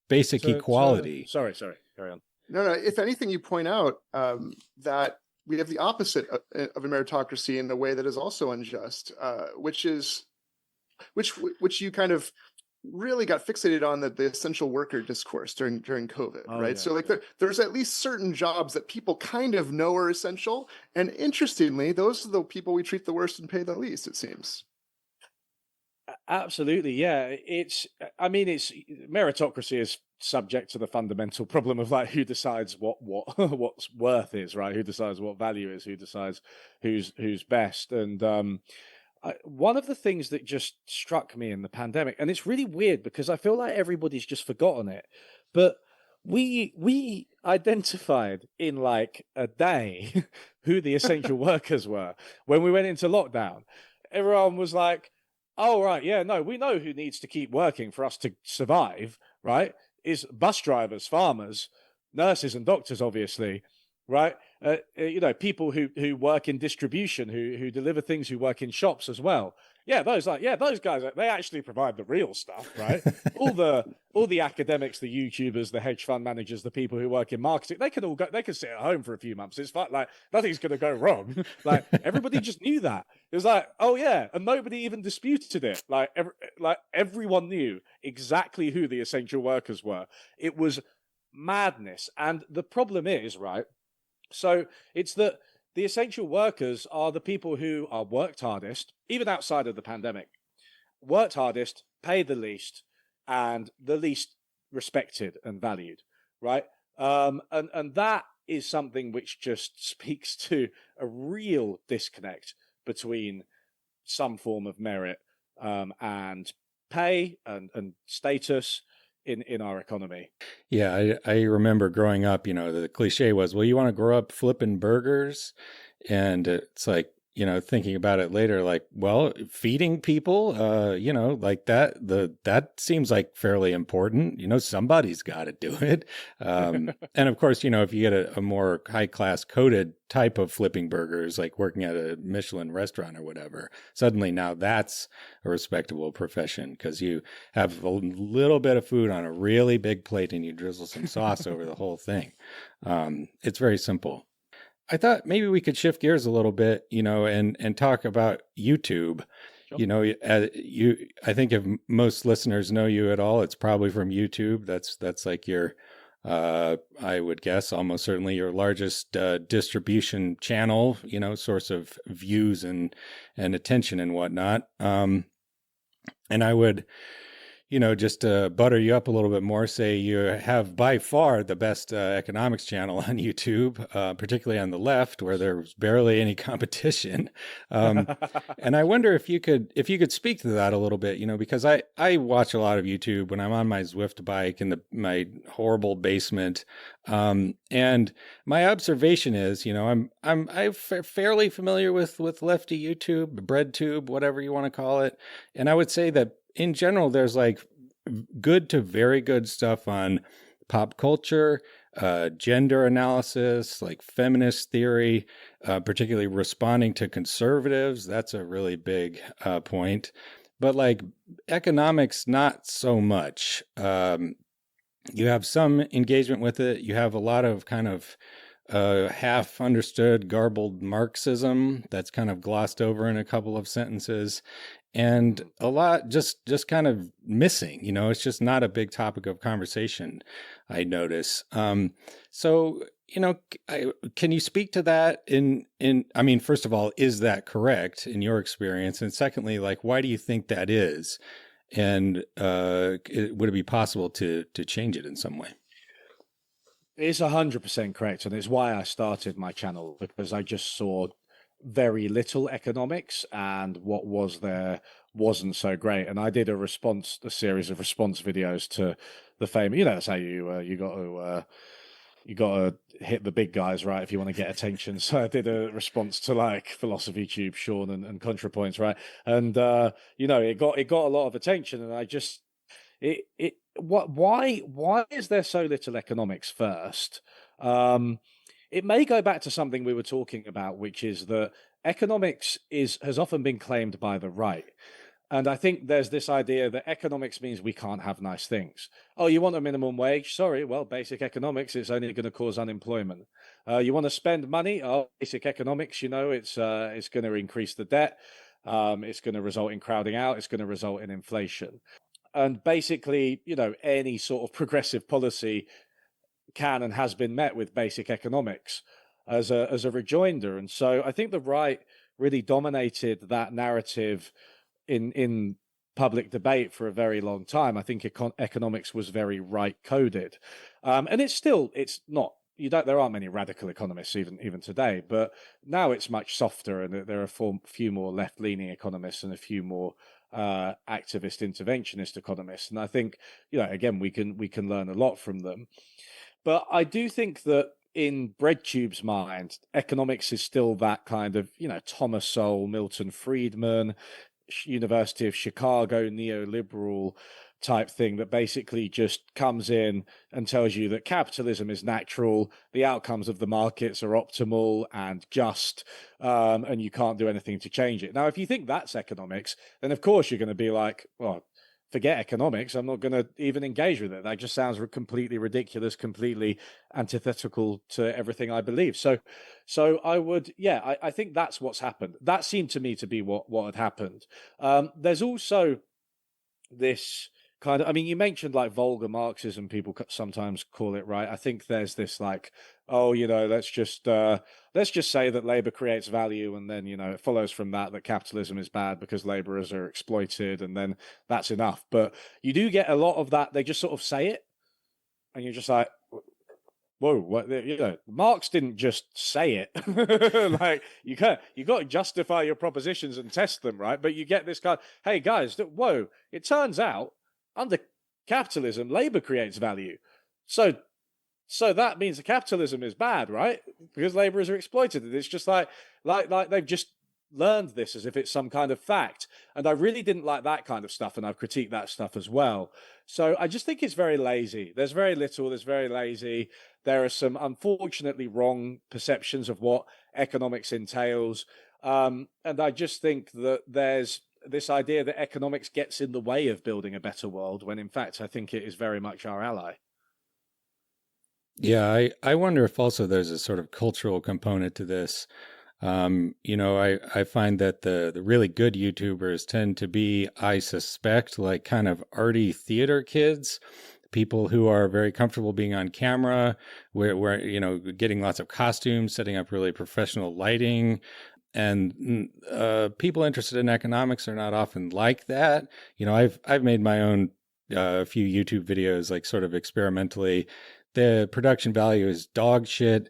B: basic equality.
C: Sorry, carry on.
A: No. If anything, you point out that we have the opposite of a meritocracy in a way that is also unjust, which you kind of really got fixated on the essential worker discourse during COVID,
C: Oh
A: right?
C: yeah,
A: So like there's at least certain jobs that people kind of know are essential, and interestingly, those are the people we treat the worst and pay the least, it seems.
C: absolutely. Yeah, I mean, it's meritocracy is subject to the fundamental problem of like who decides what what's worth is, right? Who decides what value is? Who decides who's best? And one of the things that just struck me in the pandemic, and it's really weird because I feel like everybody's just forgotten it, but we identified in like a day who the essential workers were when we went into lockdown. Everyone was like, "Oh right, yeah, no, we know who needs to keep working for us to survive, right? Is bus drivers, farmers, nurses, and doctors, obviously, right? You know, people who work in distribution, who deliver things, who work in shops as well. Yeah, those guys, they actually provide the real stuff, right? All the academics, the YouTubers, the hedge fund managers, the people who work in marketing, they can sit at home for a few months. It's fine, like nothing's going to go wrong. Like everybody just knew that. It was like, oh yeah, and nobody even disputed it. Like everyone knew exactly who the essential workers were. It was madness, and the problem is, right? So it's that the essential workers are the people who are worked hardest, even outside of the pandemic, worked hardest, paid the least, and the least respected and valued, right? And that is something which just speaks to a real disconnect between some form of merit and pay and status in our economy.
B: Yeah, I remember growing up, the cliche was, well, you want to grow up flipping burgers? And it's like, thinking about it later, like, well, feeding people, like that seems like fairly important. Somebody's got to do it. And of course, if you get a more high class coded type of flipping burgers, like working at a Michelin restaurant or whatever, suddenly now that's a respectable profession because you have a little bit of food on a really big plate and you drizzle some sauce over the whole thing. It's very simple. I thought maybe we could shift gears a little bit, and talk about YouTube.
C: Sure.
B: I think if most listeners know you at all, it's probably from YouTube. That's like your, I would guess, almost certainly your largest distribution channel, source of views and attention and whatnot. And I would, just to butter you up a little bit more, say you have by far the best economics channel on YouTube, particularly on the left, where there's barely any competition. And I wonder if you could speak to that a little bit, because I watch a lot of YouTube when I'm on my Zwift bike in my horrible basement. And my observation is, I'm fairly familiar with lefty YouTube, BreadTube, whatever you want to call it. And I would say that in general, there's like good to very good stuff on pop culture, gender analysis, like feminist theory, particularly responding to conservatives. That's a really big point. But like economics, not so much. You have some engagement with it. You have a lot of kind of half understood, garbled Marxism that's kind of glossed over in a couple of sentences. And a lot just kind of missing, it's just not a big topic of conversation, I notice. So, can you speak to that I mean, first of all, is that correct in your experience? And secondly, like, why do you think that is? And would it be possible to change it in some way?
C: It's 100% correct, and it's why I started my channel, because I just saw very little economics, and what was there wasn't so great. And I did a series of response videos to the famous. That's how you got to hit the big guys, right, if you want to get attention. So I did a response to like Philosophy Tube, Sean, and ContraPoints, right, and it got a lot of attention, and I just why is there so little economics first? It may go back to something we were talking about, which is that economics has often been claimed by the right, And I think there's this idea that economics means we can't have nice things. Oh, you want a minimum wage? Sorry, well, basic economics, it's only going to cause unemployment. You want to spend money? Oh, basic economics, it's going to increase the debt. It's going to result in crowding out. It's going to result in inflation. And basically, any sort of progressive policy can and has been met with basic economics as a rejoinder. And so I think the right really dominated that narrative in public debate for a very long time. I think economics was very right coded, and it's not. There aren't many radical economists even today, but now it's much softer, and there are a few more left leaning economists and a few more activist interventionist economists. And I think again we can learn a lot from them. But I do think that in BreadTube's mind, economics is still that kind of, Thomas Sowell, Milton Friedman, University of Chicago neoliberal type thing that basically just comes in and tells you that capitalism is natural, the outcomes of the markets are optimal and just, and you can't do anything to change it. Now, if you think that's economics, then of course you're going to be like, well, forget economics. I'm not going to even engage with it. That just sounds completely ridiculous, completely antithetical to everything I believe. So I would, I think that's what's happened. That seemed to me to be what had happened. There's also this kind of, I mean, you mentioned like vulgar Marxism, people sometimes call it, right? I think there's this like, oh, let's just say that labor creates value, and then it follows from that capitalism is bad because laborers are exploited, and then that's enough. But you do get a lot of that. They just sort of say it, and you're just like, whoa, what? Marx didn't just say it. Like you got to justify your propositions and test them, right? But you get this kind. Hey guys, whoa! It turns out under capitalism, labor creates value. So that means that capitalism is bad, right? Because laborers are exploited. It's just like they've just learned this as if it's some kind of fact. And I really didn't like that kind of stuff, and I've critiqued that stuff as well. So I just think it's very lazy. There's very little, there's very lazy. There are some unfortunately wrong perceptions of what economics entails. And I just think that there's this idea that economics gets in the way of building a better world, when in fact I think it is very much our ally.
B: Yeah, I wonder if also there's a sort of cultural component to this. I find that the really good YouTubers tend to be, I suspect, like kind of arty theater kids, people who are very comfortable being on camera, where getting lots of costumes, setting up really professional lighting. And people interested in economics are not often like that. I've made my own few YouTube videos, like sort of experimentally. The production value is dog shit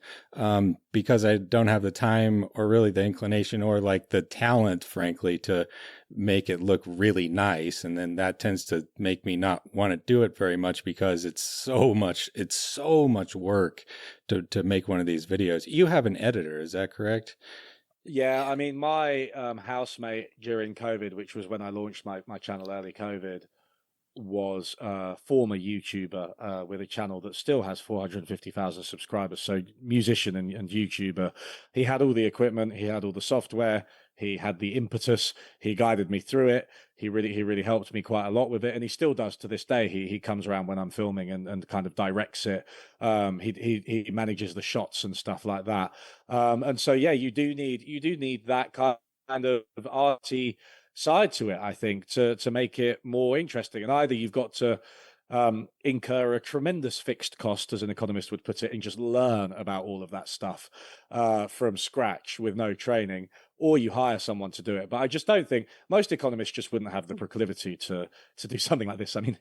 B: because I don't have the time or really the inclination or like the talent, frankly, to make it look really nice. And then that tends to make me not want to do it very much because it's so much work to make one of these videos. You have an editor, is that correct?
C: Yeah, I mean, my housemate during COVID, which was when I launched my channel early COVID, was a former YouTuber with a channel that still has 450,000 subscribers. So musician and YouTuber. He had all the equipment, he had all the software, he had the impetus, he guided me through it. He really helped me quite a lot with it, and he still does to this day. He comes around when I'm filming and kind of directs it. He manages the shots and stuff like that. And so yeah, you do need that kind of arty side to it, I think, to make it more interesting. And either you've got to incur a tremendous fixed cost, as an economist would put it, and just learn about all of that stuff from scratch with no training, or you hire someone to do it. But I just don't think most economists just wouldn't have the proclivity to do something like this. I mean,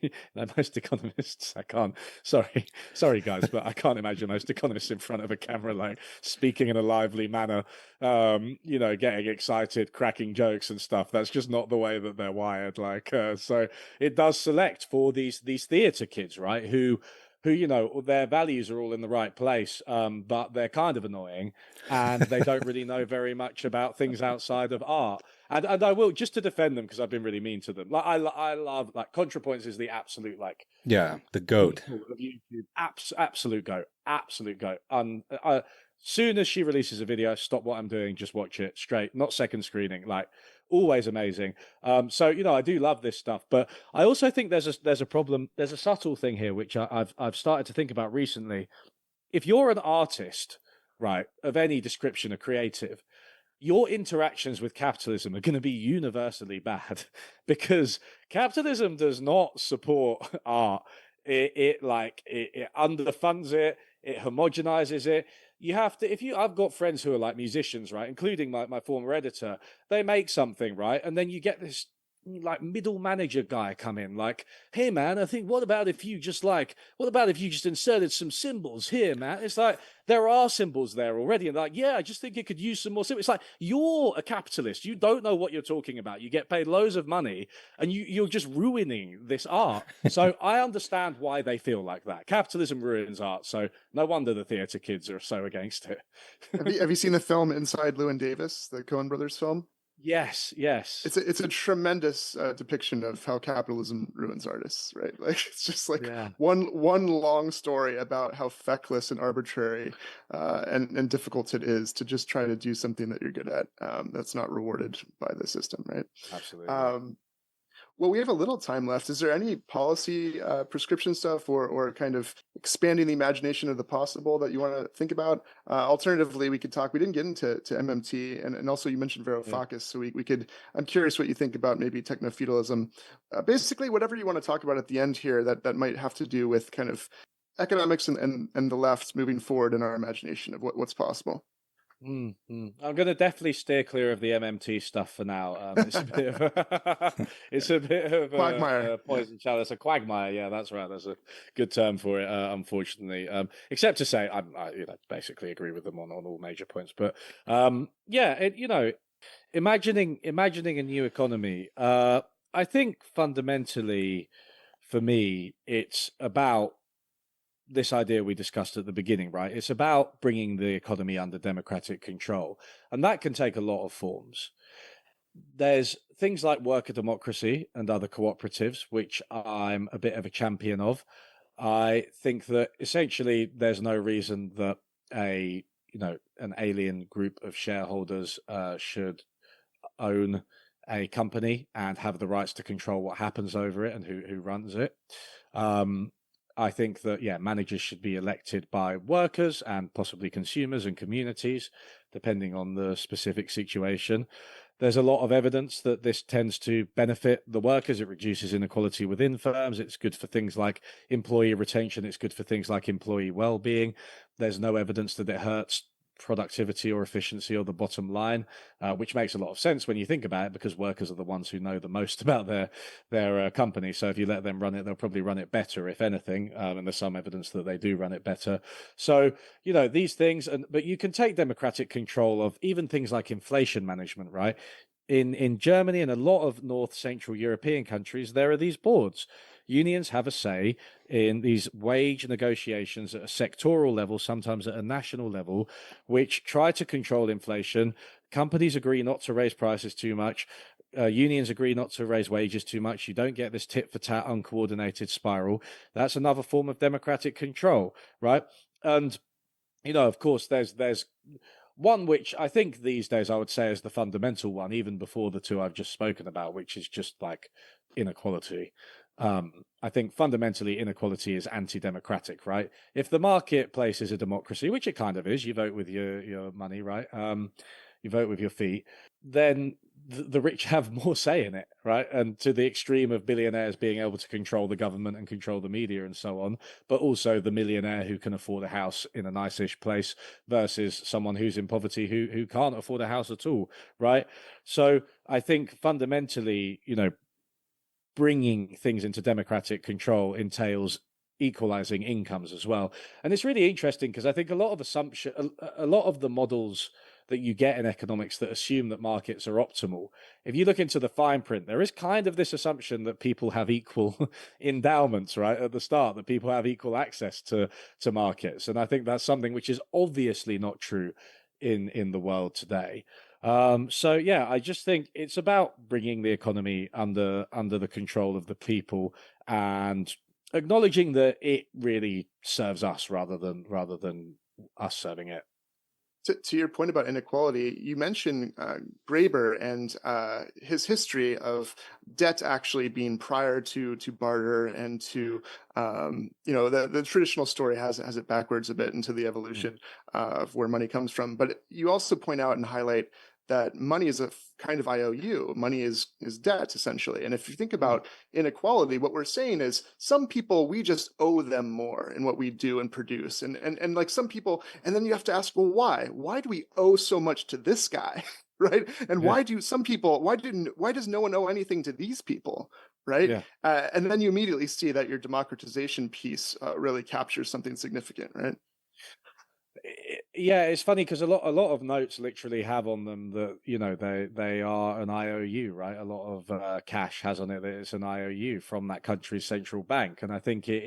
C: most economists, I can't. Sorry, guys, but I can't imagine most economists in front of a camera, like speaking in a lively manner, getting excited, cracking jokes and stuff. That's just not the way that they're wired. So it does select for these theatre kids, right? Who their values are all in the right place, but they're kind of annoying, and they don't really know very much about things outside of art. And I will, just to defend them, because I've been really mean to them. Like I love, like, ContraPoints is the absolute, like,
B: yeah, the goat
C: of YouTube. Absolute goat. Soon as she releases a video, stop what I'm doing, just watch it straight, not second screening. Like always amazing. So I do love this stuff, but I also think there's a problem. There's a subtle thing here which I've started to think about recently. If you're an artist, right, of any description, a creative, your interactions with capitalism are going to be universally bad because capitalism does not support art. It underfunds it. It homogenizes it. You have to, I've got friends who are like musicians, right, including my former editor. They make something, right, and then you get this like middle manager guy come in, like, hey man, I think what about if you just inserted some symbols here, man? It's like there are symbols there already, and like, yeah, I just think it could use some more symbols. It's like you're a capitalist, you don't know what you're talking about. You get paid loads of money, and you're just ruining this art. So I understand why they feel like that. Capitalism ruins art, so no wonder the theatre kids are so against it.
A: Have you seen the film Inside Llewyn Davis, the Coen Brothers film?
C: Yes, yes.
A: It's a tremendous depiction of how capitalism ruins artists, right? Like it's just like
C: Yeah.
A: one long story about how feckless and arbitrary and difficult it is to just try to do something that you're good at that's not rewarded by the system, right?
C: Absolutely.
A: Well, we have a little time left. Is there any policy prescription stuff or kind of expanding the imagination of the possible that you want to think about? Alternatively, we didn't get into MMT, and also you mentioned Varoufakis, so we could, I'm curious what you think about maybe techno-feudalism. Basically, whatever you want to talk about at the end here that might have to do with kind of economics and the left moving forward in our imagination of what's possible.
C: I'm going to definitely steer clear of the MMT stuff for now. It's a bit of a
A: Quagmire.
C: a poison chalice, a quagmire. Yeah, that's right. That's a good term for it. Unfortunately, except to say, I basically agree with them on all major points. But imagining a new economy. I think fundamentally, for me, it's about this idea we discussed at the beginning, right? It's about bringing the economy under democratic control. And that can take a lot of forms. There's things like worker democracy and other cooperatives, which I'm a bit of a champion of. I think that essentially there's no reason that an alien group of shareholders should own a company and have the rights to control what happens over it and who runs it. I think that, managers should be elected by workers and possibly consumers and communities, depending on the specific situation. There's a lot of evidence that this tends to benefit the workers. It reduces inequality within firms. It's good for things like employee retention. It's good for things like employee well-being. There's no evidence that it hurts productivity or efficiency or the bottom line, which makes a lot of sense when you think about it, because workers are the ones who know the most about their company. So if you let them run it, they'll probably run it better, if anything. And there's some evidence that they do run it better. So these things, but you can take democratic control of even things like inflation management, right? In Germany and a lot of North Central European countries, there are these boards. Unions have a say in these wage negotiations at a sectoral level, sometimes at a national level, which try to control inflation. Companies agree not to raise prices too much. Unions agree not to raise wages too much. You don't get this tit for tat, uncoordinated spiral. That's another form of democratic control, right? And of course, there's one which I think these days I would say is the fundamental one, even before the two I've just spoken about, which is just like inequality. I think fundamentally inequality is anti-democratic, right? If the marketplace is a democracy, which it kind of is, you vote with your money, right? You vote with your feet, then the rich have more say in it, right? And to the extreme of billionaires being able to control the government and control the media and so on, but also the millionaire who can afford a house in a nice-ish place versus someone who's in poverty who can't afford a house at all, right? So I think fundamentally, bringing things into democratic control entails equalizing incomes as well. And it's really interesting because I think a lot of the models that you get in economics that assume that markets are optimal, if you look into the fine print, there is kind of this assumption that people have equal endowments, right, at the start, that people have equal access to markets. And I think that's something which is obviously not true in the world today. I just think it's about bringing the economy under the control of the people and acknowledging that it really serves us rather than us serving it.
A: To your point about inequality, you mentioned Graeber and his history of debt actually being prior to barter and to the traditional story has it backwards a bit into the
C: Mm.
A: evolution of where money comes from. But you also point out and highlight that money is a kind of IOU. Money is debt essentially. And if you think
C: Mm.
A: about inequality, what we're saying is some people we just owe them more in what we do and produce, and like some people, and then you have to ask, well, why? Why do we owe so much to this guy, right? And
C: Yeah.
A: why do some people? Why does no one owe anything to these people? Right,
C: Yeah.
A: and then you immediately see that your democratization piece really captures something significant, right?
C: Yeah, it's funny because a lot of notes literally have on them that they are an IOU, right? A lot of cash has on it that it's an IOU from that country's central bank, and I think it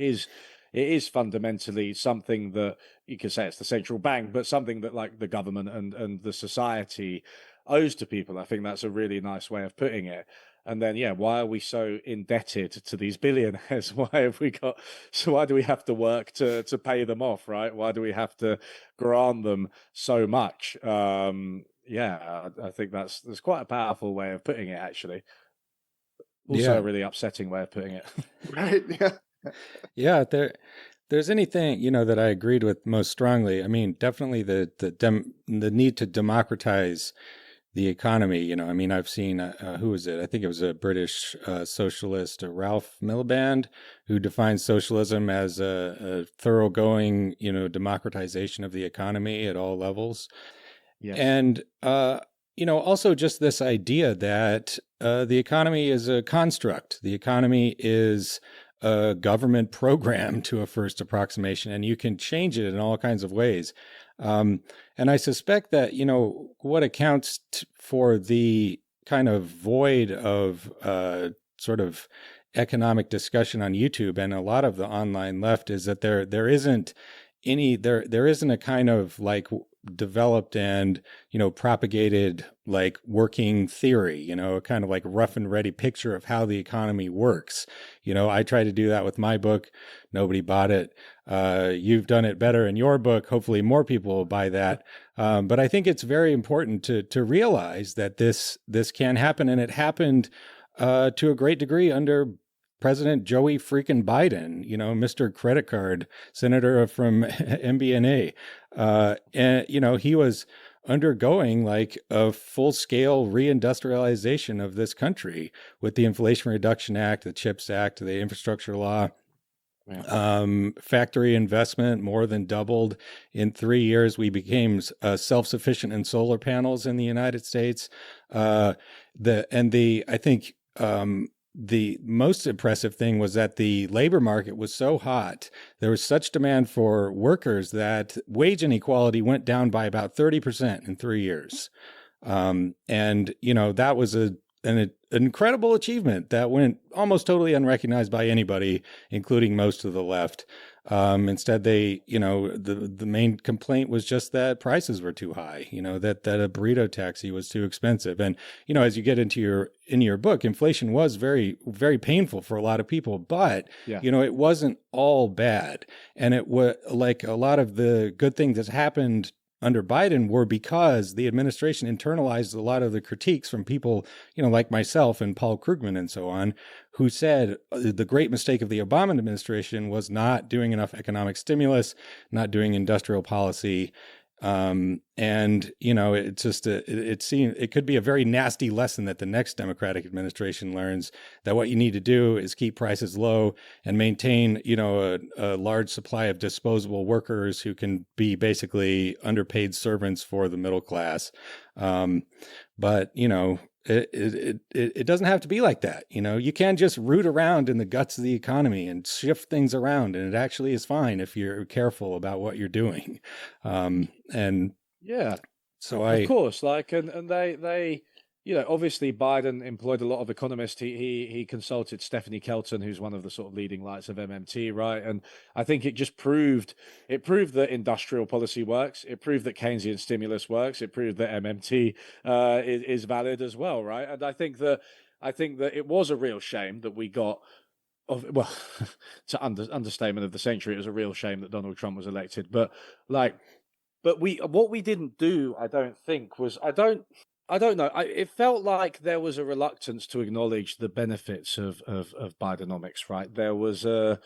C: is fundamentally something that you could say it's the central bank, but something that like the government and the society owes to people. I think that's a really nice way of putting it. And then, yeah, why are we so indebted to these billionaires? Why have we got? So why do we have to work to pay them off, right? Why do we have to grant them so much? Yeah, I think that's quite a powerful way of putting it, actually. Also,
B: Yeah.
C: a really upsetting way of putting it.
A: Right, yeah.
B: Yeah, there's anything, that I agreed with most strongly. I mean, definitely the need to democratize the economy. I mean, I've seen who was it? I think it was a British socialist, Ralph Miliband, who defines socialism as a thoroughgoing, democratization of the economy at all levels.
C: Yes.
B: And also just this idea that the economy is a construct. The economy is a government program to a first approximation, and you can change it in all kinds of ways. And I suspect that, what accounts for the kind of void of sort of economic discussion on YouTube and a lot of the online left is that there isn't there isn't a kind of like developed and propagated like working theory, a kind of like rough and ready picture of how the economy works. I tried to do that with my book. Nobody bought it. You've done it better in your book. Hopefully more people will buy that. But I think it's very important to realize that this can happen, and it happened to a great degree under President Joey freaking Biden, Mr. Credit Card, senator from MBNA. And, he was undergoing like a full scale reindustrialization of this country with the Inflation Reduction Act, the CHIPS Act, the infrastructure law.
C: Yeah.
B: Factory investment more than doubled in 3 years. We became self-sufficient in solar panels in the United States. I think the most impressive thing was that the labor market was so hot. There was such demand for workers that wage inequality went down by about 30% in 3 years. That was an incredible achievement that went almost totally unrecognized by anybody, including most of the left. Instead, the main complaint was just that prices were too high, that a burrito taxi was too expensive. And, as you get into your book, inflation was very, very painful for a lot of people, but,
C: Yeah.
B: it wasn't all bad. And it was like a lot of the good things that happened under Biden were because the administration internalized a lot of the critiques from people, like myself and Paul Krugman and so on, who said the great mistake of the Obama administration was not doing enough economic stimulus, not doing industrial policy. It's just it could be a very nasty lesson that the next Democratic administration learns, that what you need to do is keep prices low and maintain, a large supply of disposable workers who can be basically underpaid servants for the middle class. But it doesn't have to be like that. You can just root around in the guts of the economy and shift things around, and it actually is fine if you're careful about what you're doing. And
C: Yeah.
B: so
C: Of course, like, and they, obviously Biden employed a lot of economists. He consulted Stephanie Kelton, who's one of the sort of leading lights of MMT, right? And I think it proved that industrial policy works. It proved that Keynesian stimulus works. It proved that MMT is valid as well, right? And I think that it was a real shame that we got. Well, to understatement of the century, it was a real shame that Donald Trump was elected. But like, but what we didn't do, I don't think, was I don't know. It felt like there was a reluctance to acknowledge the benefits of Bidenomics, right? There was a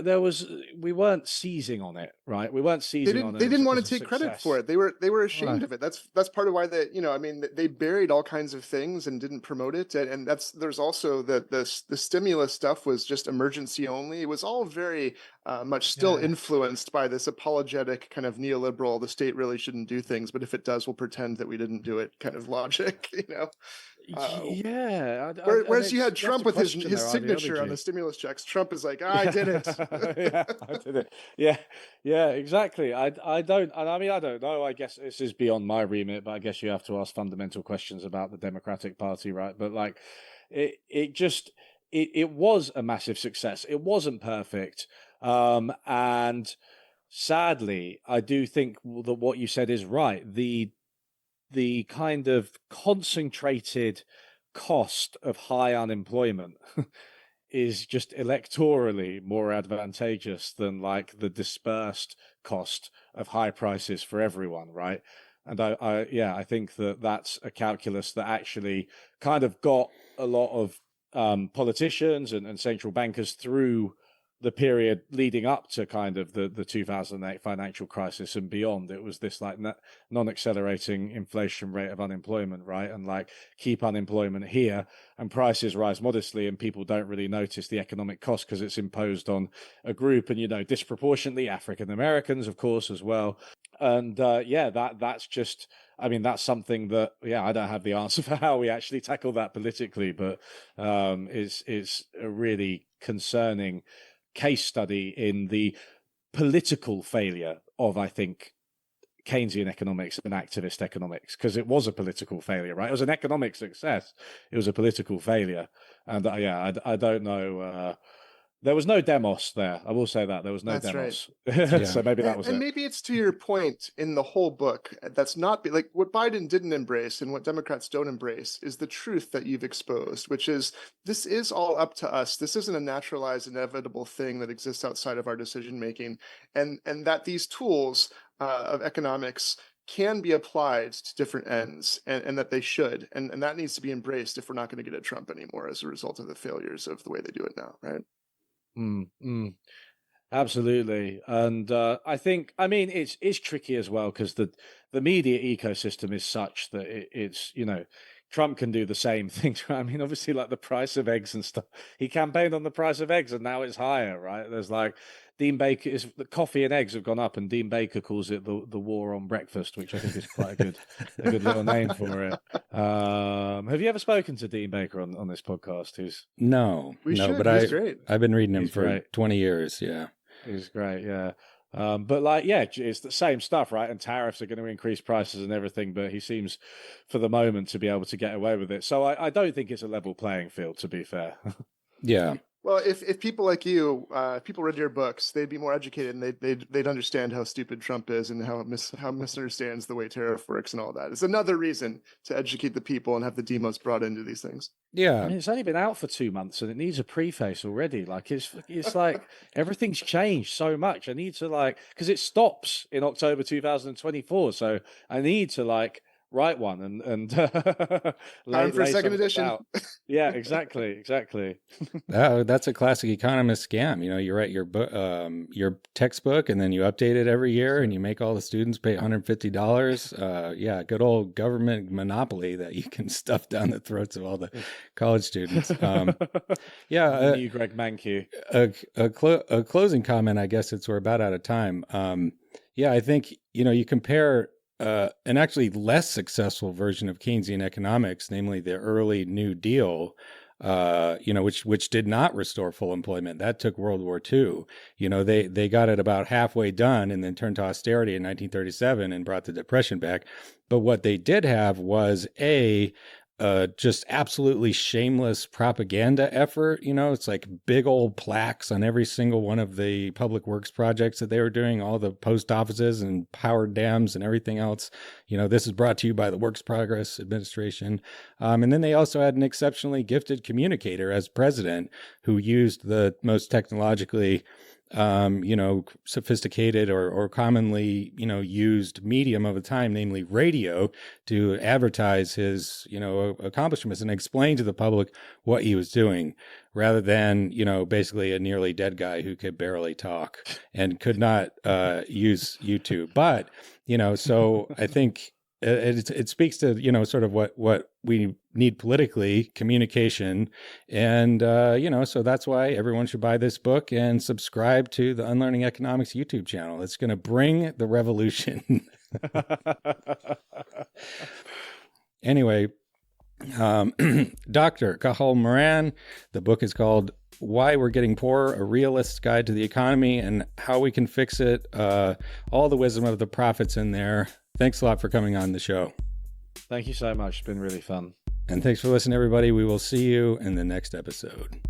C: there was we weren't seizing on it, right? We weren't seizing on it
A: They didn't want
C: as
A: to
C: a
A: take credit for
C: success.
A: it. They were
C: Right.
A: ashamed of it. That's part of why I mean, they buried all kinds of things and didn't promote it. And there's also the stimulus stuff was just emergency only. It was all very much still
C: Yeah.
A: influenced by this apologetic kind of neoliberal, the state really shouldn't do things, but if it does, we'll pretend that we didn't do it kind of logic, you know.
C: Yeah, and
A: Whereas you
C: it's
A: had
C: you have
A: Trump
C: to
A: with
C: question
A: his
C: their
A: signature on
C: ideology.
A: the stimulus checks. Trump is like, I
C: Yeah,
A: did it.
C: yeah, I did it. Yeah, yeah, exactly. I don't, and I mean, I don't know. I guess this is beyond my remit, but I guess you have to ask fundamental questions about the Democratic Party, right? But like, it just, it was a massive success. It wasn't perfect, and sadly, I do think that what you said is right. The kind of concentrated cost of high unemployment is just electorally more advantageous than like the dispersed cost of high prices for everyone, right? And yeah, I think that that's a calculus that actually kind of got a lot of politicians and central bankers through the period leading up to kind of the 2008 financial crisis and beyond. It was this like non-accelerating inflation rate of unemployment, right? And like keep unemployment here and prices rise modestly and people don't really notice the economic cost because it's imposed on a group and, you know, disproportionately African Americans, of course, as well. And yeah, that's just, I mean, that's something that, yeah, I don't have the answer for how we actually tackle that politically, but is a really concerning case study in the political failure of, I think, Keynesian economics and activist economics, because it was a political failure, right? It was an economic success. It was a political failure. And yeah, I don't know. There was no demos there. I will say that there was no
A: That's right.
C: demos.
B: Yeah.
C: So maybe that was
A: And
C: it.
A: maybe it's to your point in the whole book that's not like what Biden didn't embrace and what Democrats don't embrace is the truth that you've exposed, which is this is all up to us. This isn't a naturalized, inevitable thing that exists outside of our decision making, and that these tools of economics can be applied to different ends, and that they should, and that needs to be embraced if we're not going to get a Trump anymore as a result of the failures of the way they do it now, right?
C: Mm. Absolutely, and I think, I mean, it's tricky as well because the media ecosystem is such that it's, you know, Trump can do the same things. I mean, obviously, like the price of eggs and stuff. He campaigned on the price of eggs, and now it's higher, right? There's like Dean Baker is the coffee and eggs have gone up, and Dean Baker calls it the war on breakfast, which I think is quite a good little name for it. Have you ever spoken to Dean Baker on this podcast?
B: No,
A: We
B: no,
A: should.
B: but
A: He's great.
B: I've been reading him
C: He's
B: for
C: great.
B: 20 years. Yeah.
C: He's great, yeah. But like, yeah, it's the same stuff, right? And tariffs are going to increase prices and everything, but he seems, for the moment, to be able to get away with it. So I don't think it's a level playing field, to be fair.
B: Yeah.
A: Well, if people like you, if people read your books, they'd be more educated and they'd understand how stupid Trump is and how misunderstands the way tariff works and all that. It's another reason to educate the people and have the demos brought into these things.
C: I
B: Yeah.
C: mean, it's only been out for 2 months and it needs a preface already. Like it's like everything's changed so much. I need to like, because it stops in October 2024, so I need to like write one and
A: Time for a
C: lay some
A: second
C: of this
A: edition.
C: out. Yeah, exactly.
B: That's a classic economist scam. You know, you write your textbook and then you update it every year and you make all the students pay $150. Yeah, good old government monopoly that you can stuff down the throats of all the college students. Yeah.
C: The new Greg Mankiw.
B: A closing comment, I guess we're about out of time. Yeah, I think, you know, you compare an actually less successful version of Keynesian economics, namely the early New Deal, you know, which did not restore full employment. That took World War II. You know, they got it about halfway done and then turned to austerity in 1937 and brought the Depression back. But what they did have was just absolutely shameless propaganda effort. You know, it's like big old plaques on every single one of the public works projects that they were doing, all the post offices and powered dams and everything else. You know, this is brought to you by the Works Progress Administration. And then they also had an exceptionally gifted communicator as president who used the most technologically sophisticated or commonly, used medium of the time, namely radio, to advertise his, accomplishments and explain to the public what he was doing, rather than, basically a nearly dead guy who could barely talk and could not use YouTube. But, so I think it speaks to, sort of what we need politically, communication. And, so that's why everyone should buy this book and subscribe to the Unlearning Economics YouTube channel. It's going to bring the revolution. Anyway, Dr. Cahal Moran, the book is called Why We're Getting Poorer, A Realist Guide to the Economy and How We Can Fix It. All the wisdom of the prophets in there. Thanks a lot for coming on the show.
C: Thank you so much. It's been really fun.
B: And thanks for listening, everybody. We will see you in the next episode.